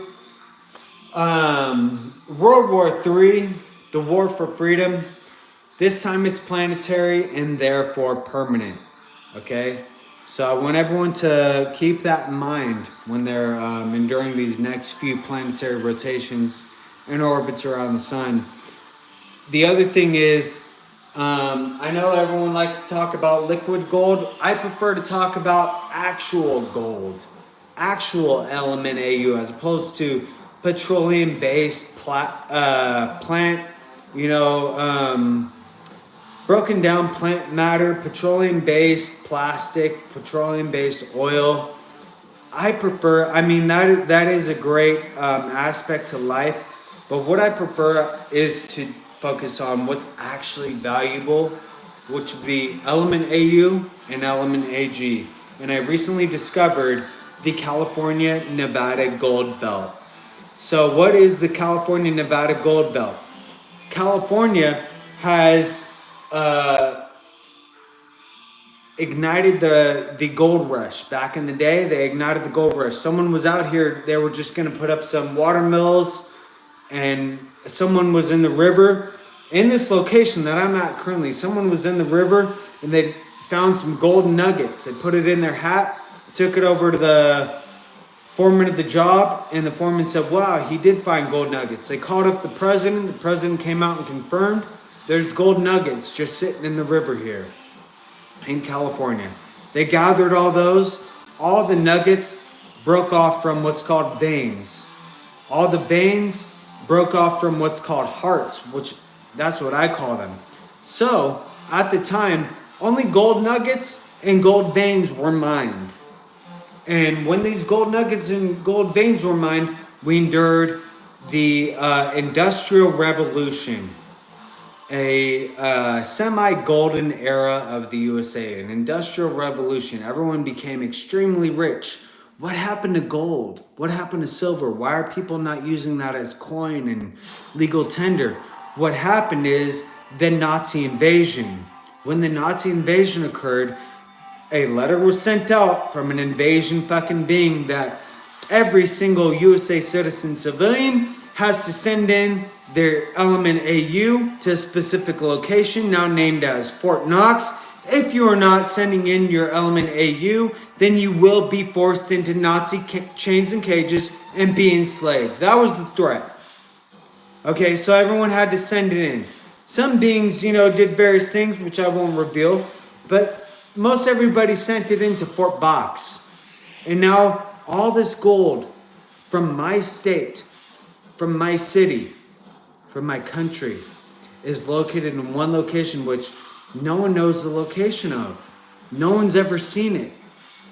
World War III, the war for freedom. This time it's planetary and therefore permanent. Okay? So I want everyone to keep that in mind when they're enduring these next few planetary rotations and orbits around the sun. The other thing is, I know everyone likes to talk about liquid gold. I prefer to talk about actual gold, actual element AU, as opposed to petroleum-based plant, broken down plant matter, petroleum-based plastic, petroleum-based oil. That is a great aspect to life, but what I prefer is to focus on what's actually valuable, which would be element AU and element AG. And I recently discovered the California-Nevada Gold Belt. So what is the California-Nevada Gold Belt? California has ignited the gold rush. Back in the day, they ignited the gold rush. Someone was out here, they were just going to put up some water mills, and someone was in the river. In this location that I'm at currently, someone was in the river and they found some gold nuggets. They put it in their hat, took it over to the foreman of the job, and the foreman said, wow, he did find gold nuggets. They called up the president. The president came out and confirmed there's gold nuggets just sitting in the river here in California. They gathered all those. All the nuggets broke off from what's called veins. All the veins broke off from what's called hearts, which that's what I call them. So at the time, only gold nuggets and gold veins were mined. And when these gold nuggets and gold veins were mined, we endured the Industrial Revolution, a semi-golden era of the USA, an industrial revolution. Everyone became extremely rich. What happened to gold? What happened to silver? Why are people not using that as coin and legal tender? What happened is the Nazi invasion. When the Nazi invasion occurred, a letter was sent out from an invasion fucking being that every single USA citizen civilian has to send in their element AU to a specific location, now named as Fort Knox. If you are not sending in your element AU, then you will be forced into Nazi chains and cages and be enslaved. That was the threat. Okay, so everyone had to send it in. Some beings, did various things, which I won't reveal, but most everybody sent it into Fort Knox. And now all this gold from my state, from my city, from my country, is located in one location which no one knows the location of. No one's ever seen it.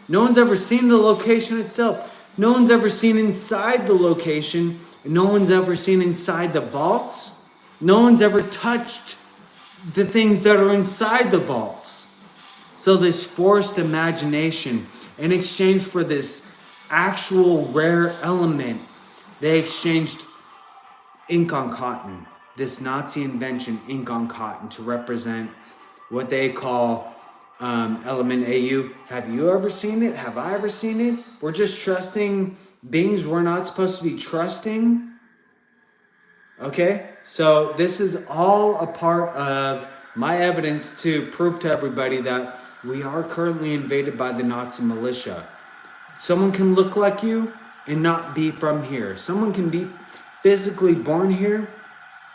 No one's ever seen the location itself. No one's ever seen inside the location. No one's ever seen inside the vaults. No one's ever touched the things that are inside the vaults. So this forced imagination, in exchange for this actual rare element, they exchanged ink on cotton. This Nazi invention, ink on cotton, to represent what they call element AU. Have you ever seen it? Have I ever seen it? We're just trusting beings we're not supposed to be trusting. Okay, so this is all a part of my evidence to prove to everybody that we are currently invaded by the Nazi militia. Someone can look like you and not be from here. Someone can be physically born here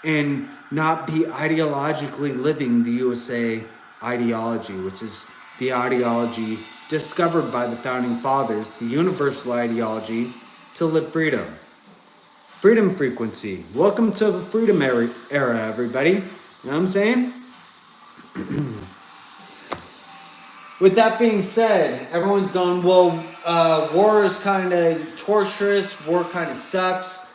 and not be ideologically living the USA ideology, which is the ideology discovered by the founding fathers, the universal ideology to live freedom. Freedom frequency. Welcome to the freedom era, everybody. You know what I'm saying? With that being said, everyone's going, well, war is kind of torturous. War kind of sucks.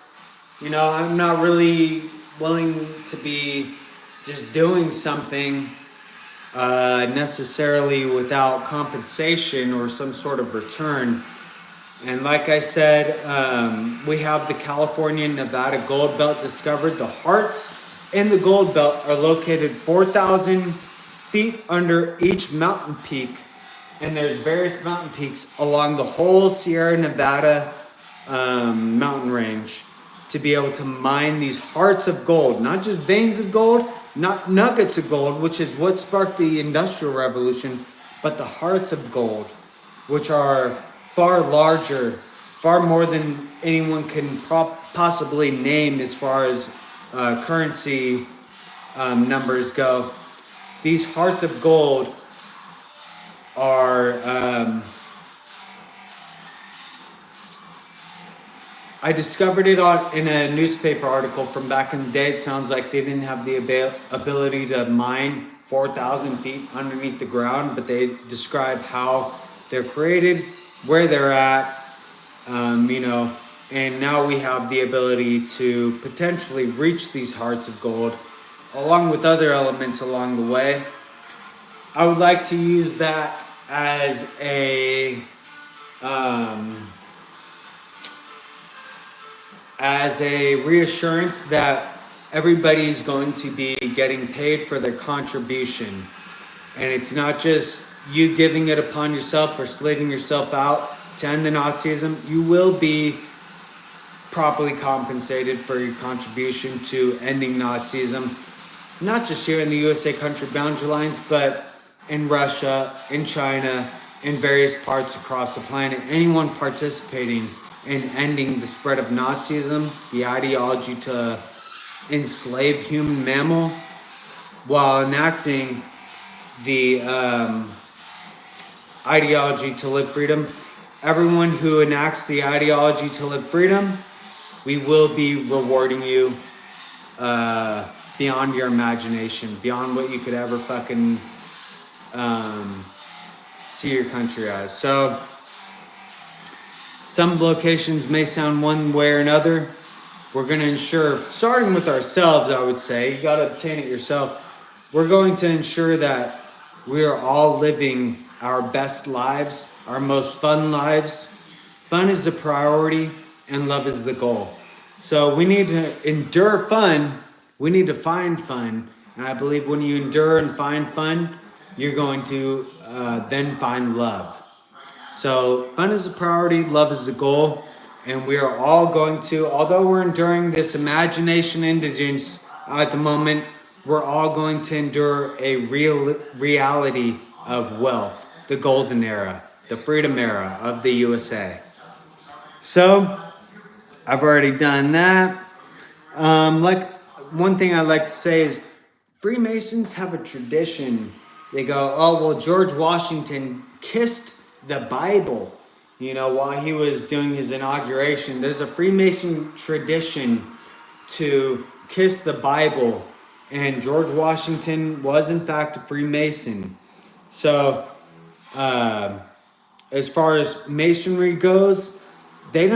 I'm not really willing to be just doing something necessarily without compensation or some sort of return. And like I said, we have the California and Nevada Gold Belt discovered. The hearts in the Gold Belt are located 4,000 feet under each mountain peak. And there's various mountain peaks along the whole Sierra Nevada mountain range to be able to mine these hearts of gold, not just veins of gold, not nuggets of gold, which is what sparked the Industrial Revolution, but the hearts of gold, which are far larger, far more than anyone can possibly name as far as currency numbers go. These hearts of gold are, I discovered it in a newspaper article from back in the day. It sounds like they didn't have the ability to mine 4,000 feet underneath the ground, but they describe how they're created, where they're at, and now we have the ability to potentially reach these hearts of gold along with other elements along the way. I would like to use that as a reassurance that everybody's going to be getting paid for their contribution. And it's not just you giving it upon yourself or slaving yourself out to end the Nazism. You will be properly compensated for your contribution to ending Nazism, not just here in the USA country boundary lines, but in Russia, in China, in various parts across the planet. Anyone participating in ending the spread of Nazism, the ideology to enslave human mammal, while enacting the ideology to live freedom. Everyone who enacts the ideology to live freedom, we will be rewarding you beyond your imagination, beyond what you could ever fucking see your country as. So some locations may sound one way or another. We're going to ensure, starting with ourselves, I would say, you got to obtain it yourself. We're going to ensure that we are all living our best lives, our most fun lives. Fun is the priority and love is the goal. So we need to endure fun. We need to find fun And I believe when you endure and find fun, you're going to then find love. So fun is a priority, love is the goal, and we are all going to, although we're enduring this imagination indigence at the moment, we're all going to endure a real reality of wealth, the golden era, the freedom era of the USA. So I've already done that. Like one thing I like to say is Freemasons have a tradition. They go, oh, well, George Washington kissed the Bible, while he was doing his inauguration. There's a Freemason tradition to kiss the Bible, and George Washington was in fact a Freemason. So, as far as Masonry goes, they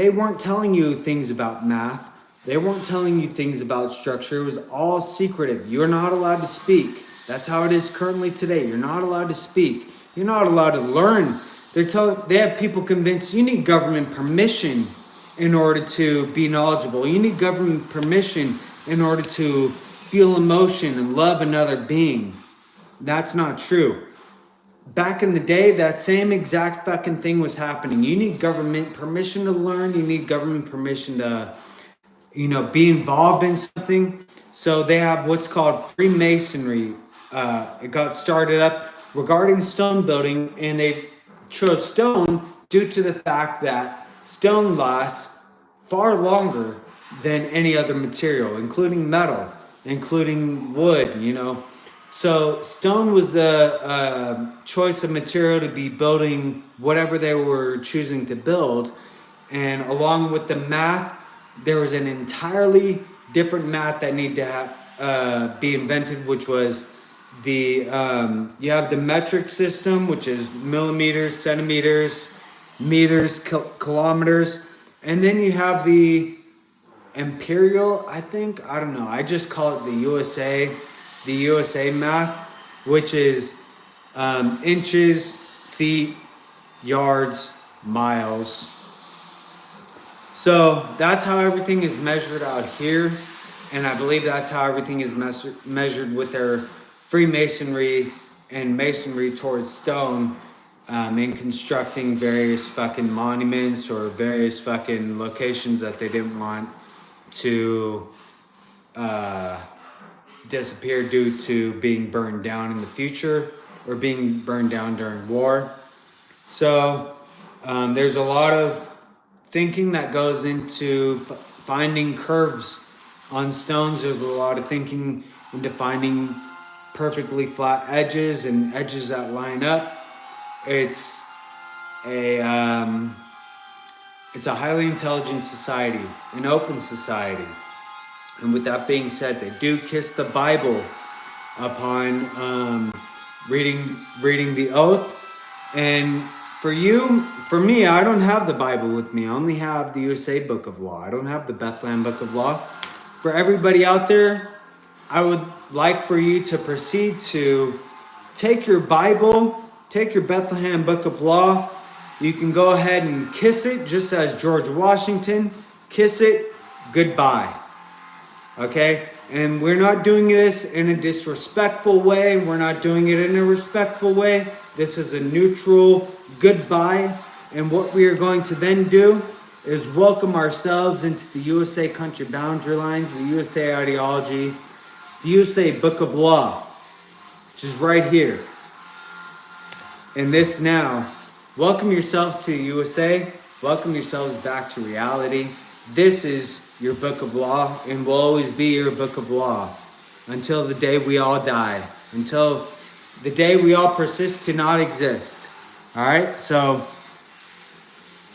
weren't telling you things about math. They weren't telling you things about structure. It was all secretive. You're not allowed to speak. That's how it is currently today. You're not allowed to speak. You're not allowed to learn. They have people convinced you need government permission in order to be knowledgeable. You need government permission in order to feel emotion and love another being. That's not true. Back in the day, that same exact fucking thing was happening. You need government permission to learn. You need government permission to, be involved in something. So they have what's called Freemasonry. It got started up regarding stone building, and they chose stone due to the fact that stone lasts far longer than any other material, including metal, including wood, So stone was the choice of material to be building whatever they were choosing to build. And along with the math, there was an entirely different math that needed to be invented, which was you have the metric system, which is millimeters, centimeters, meters, kilometers. And then you have the imperial, I don't know. I just call it the USA math, which is inches, feet, yards, miles. So that's how everything is measured out here. And I believe that's how everything is measured with their Freemasonry and masonry towards stone in constructing various fucking monuments or various fucking locations that they didn't want to disappear due to being burned down in the future or being burned down during war. So there's a lot of thinking that goes into finding curves on stones. There's a lot of thinking into finding perfectly flat edges and edges that line up. It's a highly intelligent society, an open society. And with that being said, they do kiss the Bible upon reading the oath. And for me, I don't have the Bible with me. I only have the USA Book of Law. I don't have the Bethlehem Book of Law. For everybody out there, I would like for you to proceed to take your Bible, take your Bethlehem Book of Law. You can go ahead and kiss it, just as George Washington, kiss it, goodbye. Okay? And we're not doing this in a disrespectful way. We're not doing it in a respectful way. This is a neutral goodbye. And what we are going to then do is welcome ourselves into the USA country boundary lines, the USA ideology, the USA Book of Law, which is right here. And this now, welcome yourselves to the USA. Welcome yourselves back to reality. This is your Book of Law and will always be your Book of Law until the day we all die, until the day we all persist to not exist. All right? So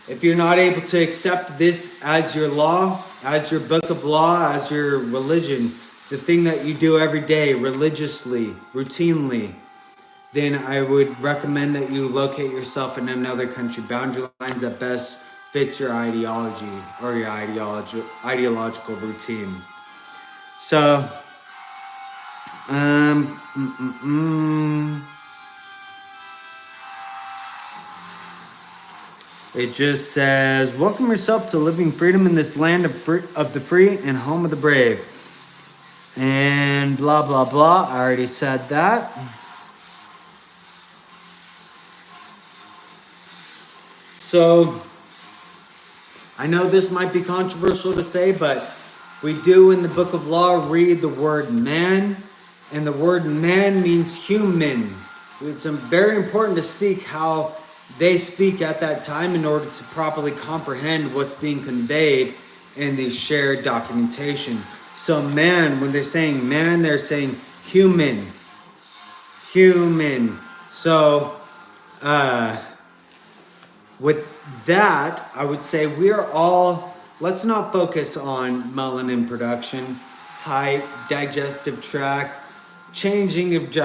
if you're not able to accept this as your law, as your Book of Law, as your religion, the thing that you do every day religiously, routinely, then I would recommend that you locate yourself in another country boundary lines that best fits your ideology or your ideological routine. So, it just says, welcome yourself to living freedom in this land of the free and home of the brave. And blah, blah, blah. I already said that. So I know this might be controversial to say, but we do in the book of law read the word man, and the word man means human. It's very important to speak how they speak at that time in order to properly comprehend what's being conveyed in the shared documentation. So man, when they're saying man, they're saying human. Human. So with that, I would say we are all, let's not focus on melanin production, height, digestive tract, changing of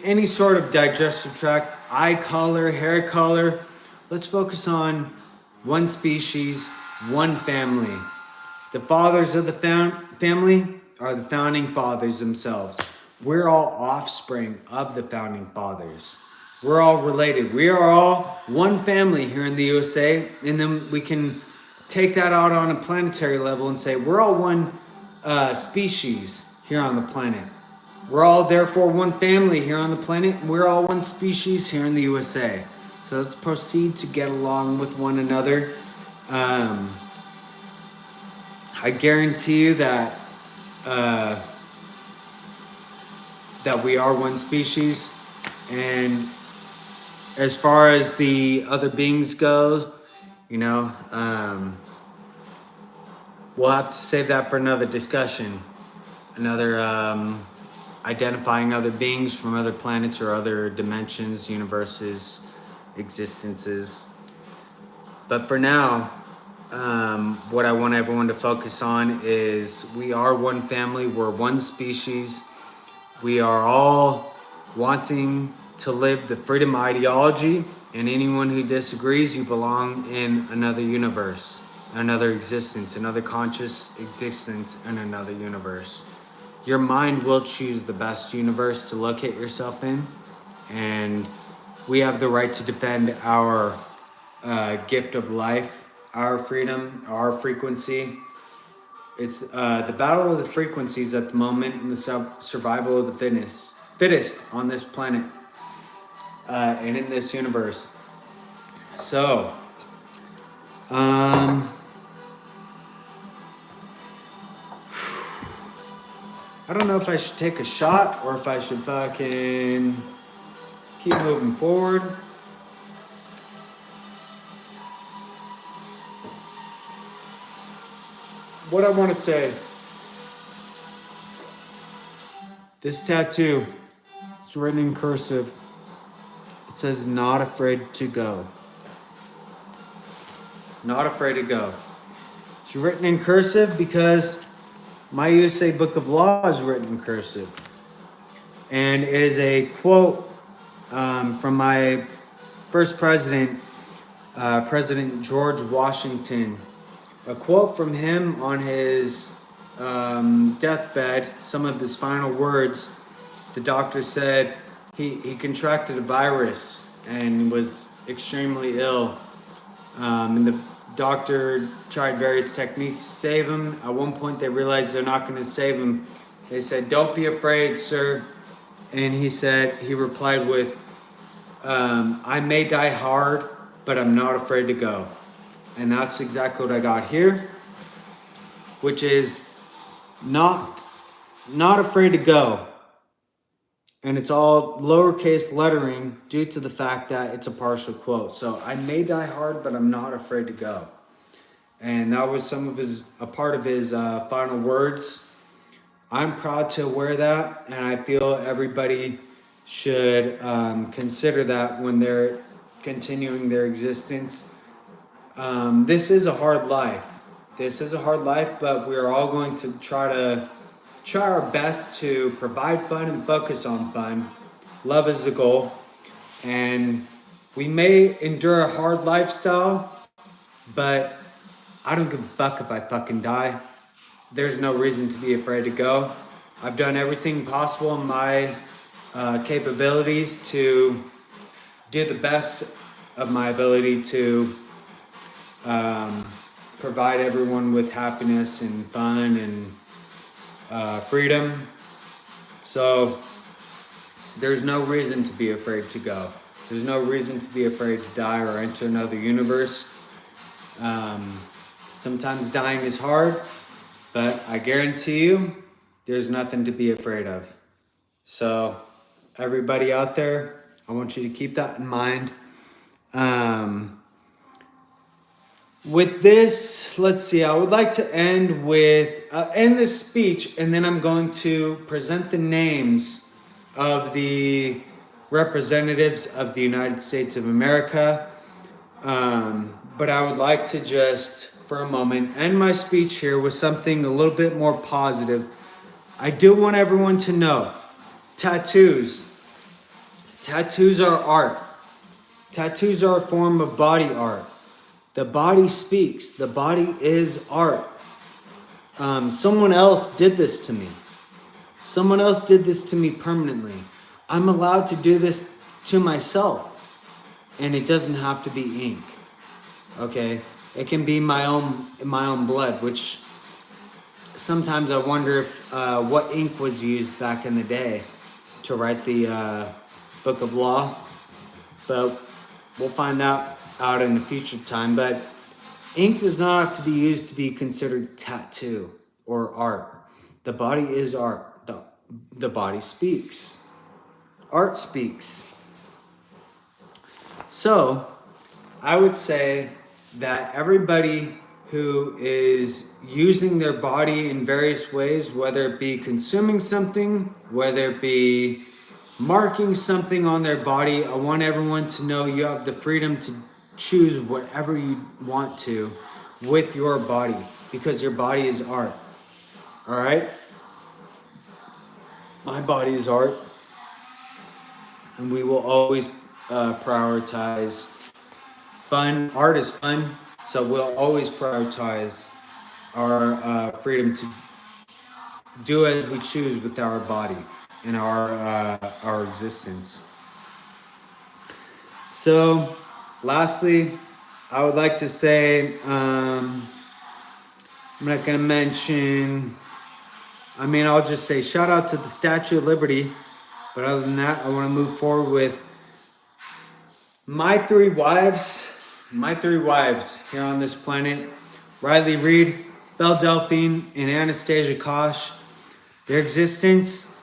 any sort of digestive tract, eye color, hair color. Let's focus on one species, one family. The fathers of the family are the founding fathers themselves. We're all offspring of the founding fathers. We're all related. We are all one family here in the USA, and then we can take that out on a planetary level and say we're all one species here on the planet. We're all therefore one family here on the planet, and we're all one species here in the USA. So let's proceed to get along with one another. I guarantee you that that we are one species, and as far as the other beings go, you know, we'll have to save that for another discussion, another identifying other beings from other planets or other dimensions, universes, existences. But for now, what I want everyone to focus on is we are one family, we're one species. We are all wanting to live the freedom ideology, and anyone who disagrees, you belong in another universe, another existence, another conscious existence in another universe. Your mind will choose the best universe to locate yourself in, and we have the right to defend our gift of life, our freedom, our frequency. It's the battle of the frequencies at the moment in the survival of the fittest on this planet and in this universe. So, I don't know if I should take a shot or if I should fucking keep moving forward. What I want to say, this tattoo, it's written in cursive. It says, not afraid to go. Not afraid to go. It's written in cursive because my USA Book of Law is written in cursive. And it is a quote from my first president, President George Washington. A quote from him on his deathbed, some of his final words. The doctor said he contracted a virus and was extremely ill. And the doctor tried various techniques to save him. At one point they realized they're not going to save him. They said, "Don't be afraid, sir." And he replied with, "I may die hard, but I'm not afraid to go." And that's exactly what I got here, which is not afraid to go. And it's all lowercase lettering due to the fact that it's a partial quote. So I may die hard, but I'm not afraid to go. And that was a part of his final words. I'm proud to wear that, and I feel everybody should consider that when they're continuing their existence. This is a hard life. This is a hard life, but we are all going to try our best to provide fun and focus on fun. Love is the goal. And we may endure a hard lifestyle, but I don't give a fuck if I fucking die. There's no reason to be afraid to go. I've done everything possible in my capabilities to do the best of my ability to provide everyone with happiness and fun and freedom. So there's no reason to be afraid to go. There's no reason to be afraid to die or enter another universe. Sometimes dying is hard, but I guarantee you there's nothing to be afraid of. So everybody out there, I want you to keep that in mind. With this, let's see, I would like to end this speech, and then I'm going to present the names of the representatives of the United States of America. But I would like to just, for a moment, end my speech here with something a little bit more positive. I do want everyone to know, tattoos are art. Tattoos are a form of body art. The body speaks. The body is art. Someone else did this to me. Someone else did this to me permanently. I'm allowed to do this to myself. And it doesn't have to be ink. Okay? It can be my own blood, which sometimes I wonder if what ink was used back in the day to write the Book of Law. But we'll find that out in a future time. But ink does not have to be used to be considered tattoo or art. The body is art. The body speaks. Art speaks. So I would say that everybody who is using their body in various ways, whether it be consuming something, whether it be marking something on their body, I want everyone to know you have the freedom to choose whatever you want to with your body, because your body is art. All right? My body is art, and we will always prioritize fun. Art is fun, so we'll always prioritize our freedom to do as we choose with our body and our existence. So, lastly, I would like to say, I'm not going to mention, I'll just say shout out to the Statue of Liberty. But other than that, I want to move forward with my three wives here on this planet: Riley Reid, Belle Delphine, and Anastasia Kosh. Their existence,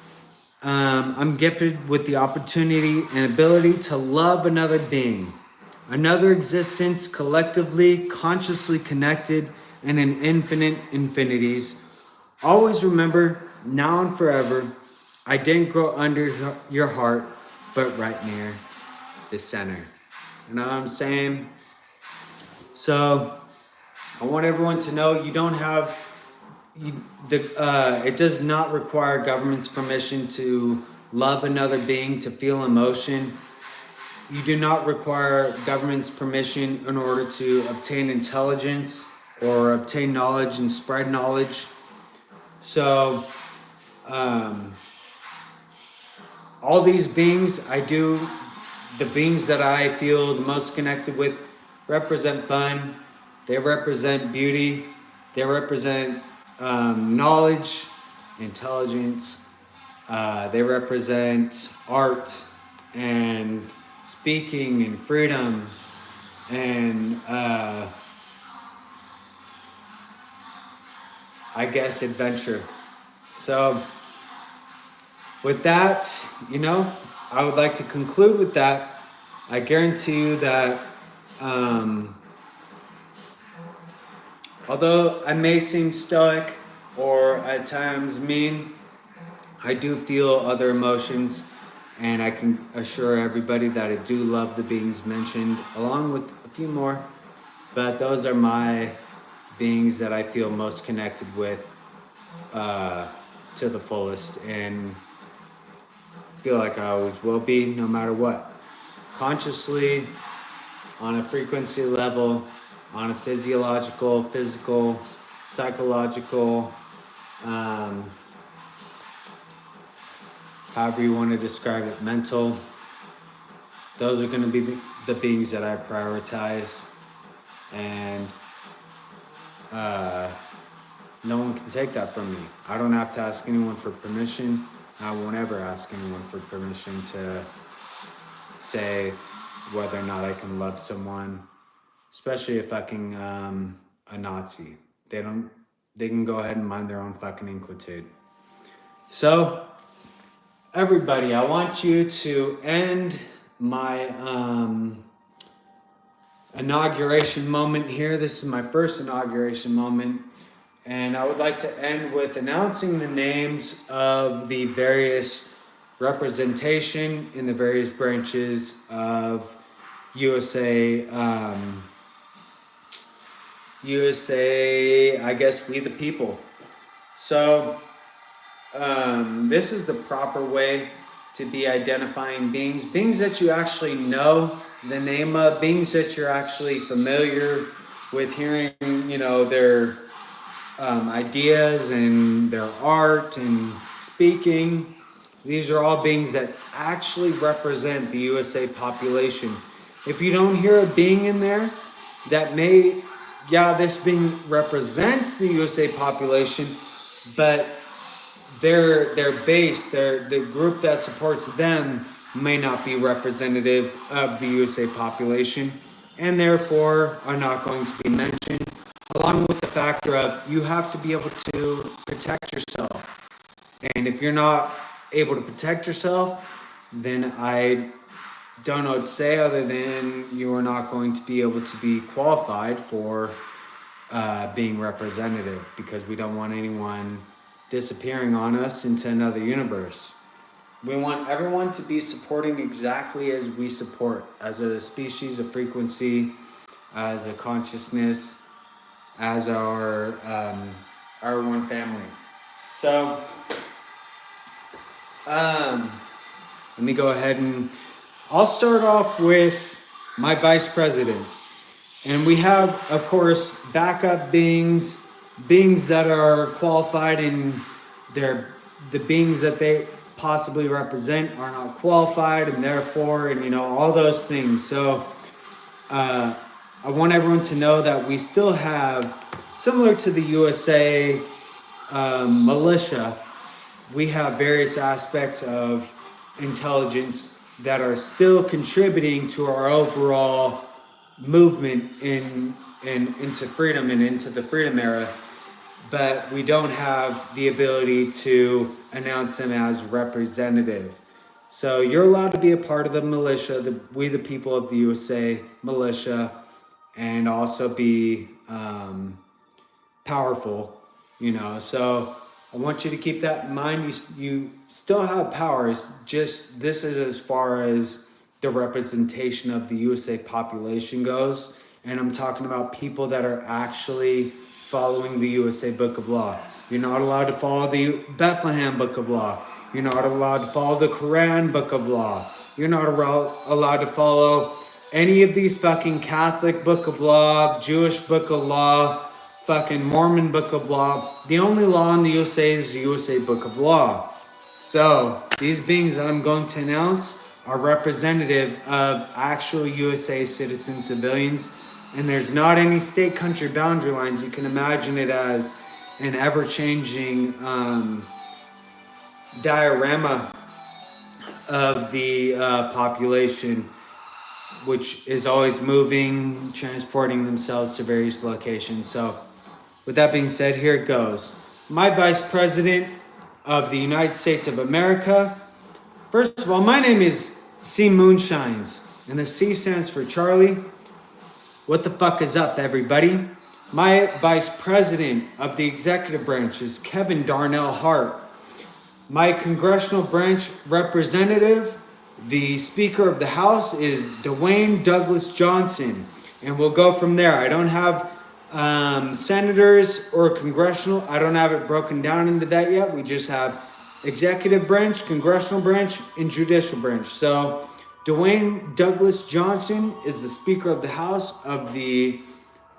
I'm gifted with the opportunity and ability to love another being, another existence, collectively, consciously connected, and in infinite infinities. Always remember, now and forever, I didn't grow under your heart, but right near the center. You know what I'm saying? So I want everyone to know you don't have it does not require government's permission to love another being, to feel emotion. You do not require government's permission in order to obtain intelligence or obtain knowledge and spread knowledge. So all these beings, the beings that I feel the most connected with represent fun. They represent beauty. They represent knowledge, intelligence. They represent art and speaking and freedom and I guess adventure. So with that, I would like to conclude with that. I guarantee you that although I may seem stoic or at times mean, I do feel other emotions, and I can assure everybody that I do love the beings mentioned, along with a few more, but those are my beings that I feel most connected with to the fullest, and feel like I always will be, no matter what. Consciously, on a frequency level, on a physiological, physical, psychological, however you want to describe it, mental. Those are going to be the beings that I prioritize, and no one can take that from me. I don't have to ask anyone for permission. I won't ever ask anyone for permission to say whether or not I can love someone, especially a fucking a Nazi. They can go ahead and mind their own fucking inquietude. So, everybody, I want you to end my inauguration moment here. This is my first inauguration moment. And I would like to end with announcing the names of the various representation in the various branches of USA, I guess, we the people. So this is the proper way to be identifying beings that you actually know the name of, beings that you're actually familiar with hearing, their ideas and their art and speaking. These are all beings that actually represent the USA population. If you don't hear a being in there that this being represents the USA population, but their base, the group that supports them may not be representative of the USA population, and therefore are not going to be mentioned, along with the factor of you have to be able to protect yourself. And if you're not able to protect yourself, then I don't know what to say other than you are not going to be able to be qualified for being representative, because we don't want anyone disappearing on us into another universe. We want everyone to be supporting exactly as we support, as a species, a frequency, as a consciousness, as our one family. So let me go ahead and I'll start off with my vice president. And we have, of course, backup beings that are qualified, and the beings that they possibly represent are not qualified, and therefore, and all those things. So I want everyone to know that we still have, similar to the USA militia, we have various aspects of intelligence that are still contributing to our overall movement into freedom and into the freedom era, but we don't have the ability to announce them as representative. So you're allowed to be a part of the militia, we the people of the USA militia, and also be powerful, So I want you to keep that in mind. You still have powers, just this is as far as the representation of the USA population goes. And I'm talking about people that are actually following the USA Book of Law. You're not allowed to follow the Bethlehem Book of Law. You're not allowed to follow the Quran Book of Law. You're not allowed to follow any of these fucking Catholic Book of Law, Jewish Book of Law, fucking Mormon Book of Law. The only law in the USA is the USA Book of Law. So these beings that I'm going to announce are representative of actual USA citizen civilians, and there's not any state-country boundary lines. You can imagine it as an ever-changing diorama of the population, which is always moving, transporting themselves to various locations. So with that being said, here it goes. My Vice President of the United States of America. First of all, my name is C Moonshines, and the C stands for Charlie. What the fuck is up, everybody? My Vice President of the Executive Branch is Kevin Darnell Hart. My Congressional Branch Representative, the Speaker of the House, is Dwayne Douglas Johnson. And we'll go from there. I don't have senators or congressional. I don't have it broken down into that yet. We just have Executive Branch, Congressional Branch, and Judicial Branch. So Dwayne Douglas Johnson is the Speaker of the House of the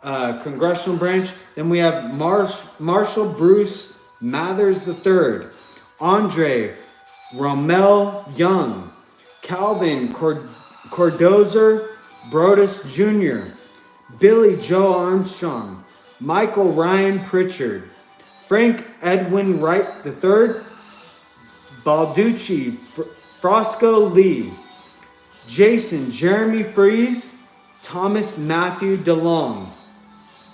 Congressional Branch. Then we have Marshall Bruce Mathers III, Andre Rommel Young, Calvin Cordozer Brodus Jr., Billy Joe Armstrong, Michael Ryan Pritchard, Frank Edwin Wright III, Balducci, Frosco Lee, Jason, Jeremy Fries, Thomas Matthew DeLong.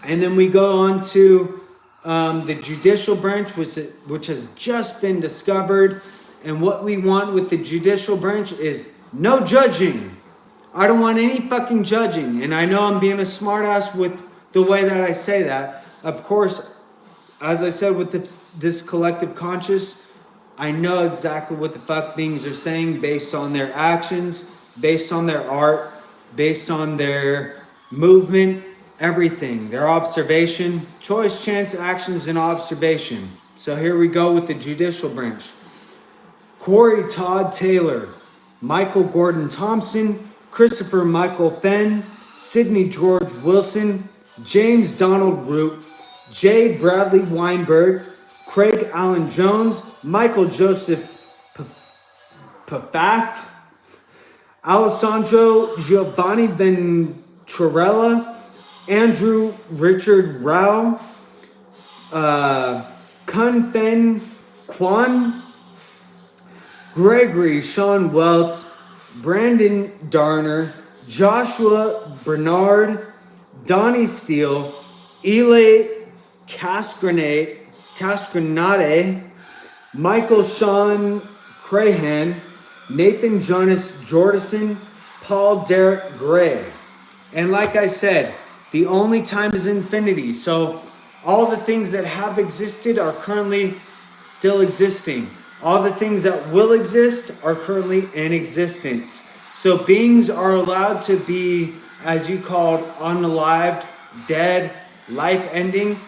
And then we go on to the judicial branch, which has just been discovered. And what we want with the judicial branch is no judging. I don't want any fucking judging. And I know I'm being a smartass with the way that I say that. Of course, as I said, with this collective conscious, I know exactly what the fuck beings are saying based on their actions, based on their art, based on their movement, everything. Their observation, choice, chance, actions, and observation. So here we go with the judicial branch. Corey Todd Taylor, Michael Gordon Thompson, Christopher Michael Fenn, Sidney George Wilson, James Donald Root, J. Bradley Weinberg, Craig Allen Jones, Michael Joseph Pafath, Alessandro Giovanni Venturella, Andrew Richard Rao, Kun Fen Kwan, Gregory Sean Welts, Brandon Darner, Joshua Bernard, Donnie Steele, Eli Casgranade, Michael Sean Crahan, Nathan Jonas Jordison, Paul Derek Gray. And like I said, the only time is infinity. So all the things that have existed are currently still existing. All the things that will exist are currently in existence. So beings are allowed to be, as you called, unalived, dead, life ending.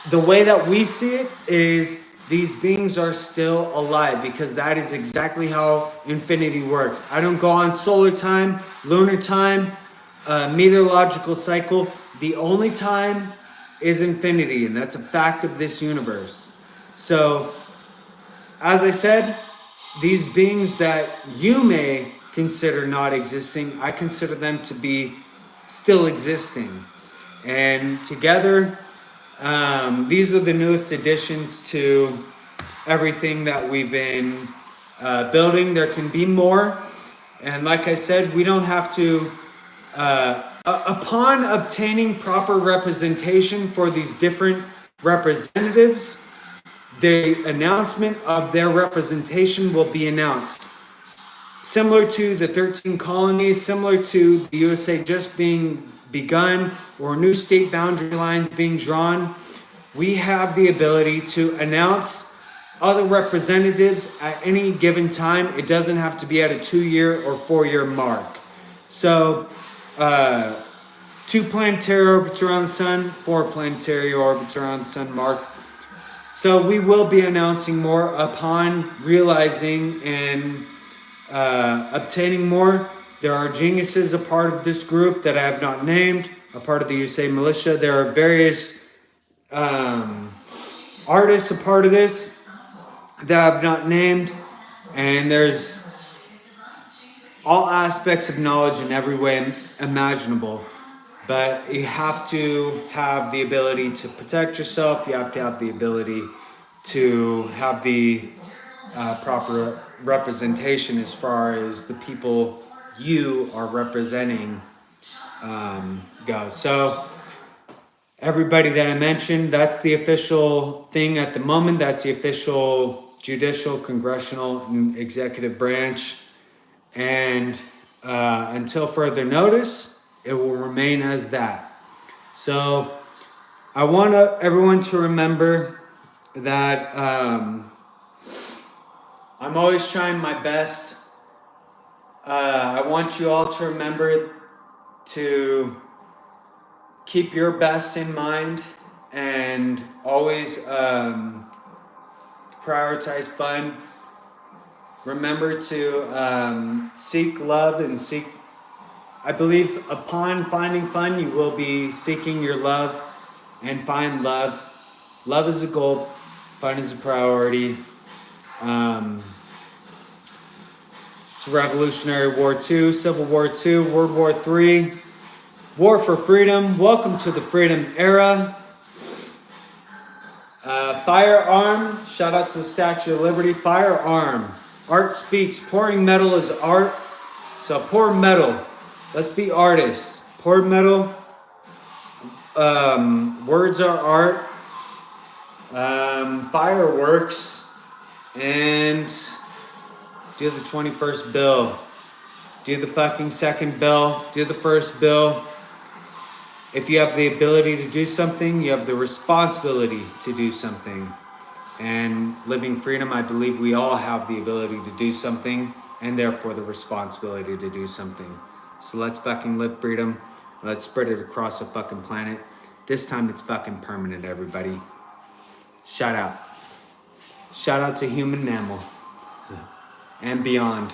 The way that we see it is these beings are still alive, because that is exactly how infinity works. I don't go on solar time, lunar time, meteorological cycle. The only time is infinity, and that's a fact of this universe. So, as I said, these beings that you may consider not existing, I consider them to be still existing. And together, these are the newest additions to everything that we've been building. There can be more. And like I said, we don't have to, upon obtaining proper representation for these different representatives, the announcement of their representation will be announced. Similar to the 13 colonies, similar to the USA just being begun, or new state boundary lines being drawn, we have the ability to announce other representatives at any given time. It doesn't have to be at a 2-year or 4-year mark. So, 2 planetary orbits around the sun, 4 planetary orbits around the sun mark. So we will be announcing more upon realizing and obtaining more. There are geniuses a part of this group that I have not named, a part of the USA militia. There are various artists a part of this that I have not named. And there's all aspects of knowledge in every way imaginable. But you have to have the ability to protect yourself. You have to have the ability to have the proper representation as far as the people you are representing go. So everybody that I mentioned, that's the official thing at the moment. That's the official judicial, congressional, and executive branch. And until further notice, it will remain as that. So I want everyone to remember that I'm always trying my best. I want you all to remember to keep your best in mind and always prioritize fun. Remember to seek love and seek. I believe upon finding fun, you will be seeking your love and find love. Love is a goal. Fun is a priority. It's Revolutionary War II, Civil War II, World War III, War for Freedom. Welcome to the Freedom Era. Firearm Shout out to the Statue of Liberty. Firearm. Art speaks. Pouring metal is art. So pour metal. Let's be artists. Pour metal. Words are art. Fireworks. And do the 21st bill. Do the fucking second bill. Do the first bill. If you have the ability to do something, you have the responsibility to do something. And living freedom, I believe we all have the ability to do something and therefore the responsibility to do something. So let's fucking live freedom. Let's spread it across the fucking planet. This time it's fucking permanent, everybody. Shout out. Shout out to human mammal and beyond.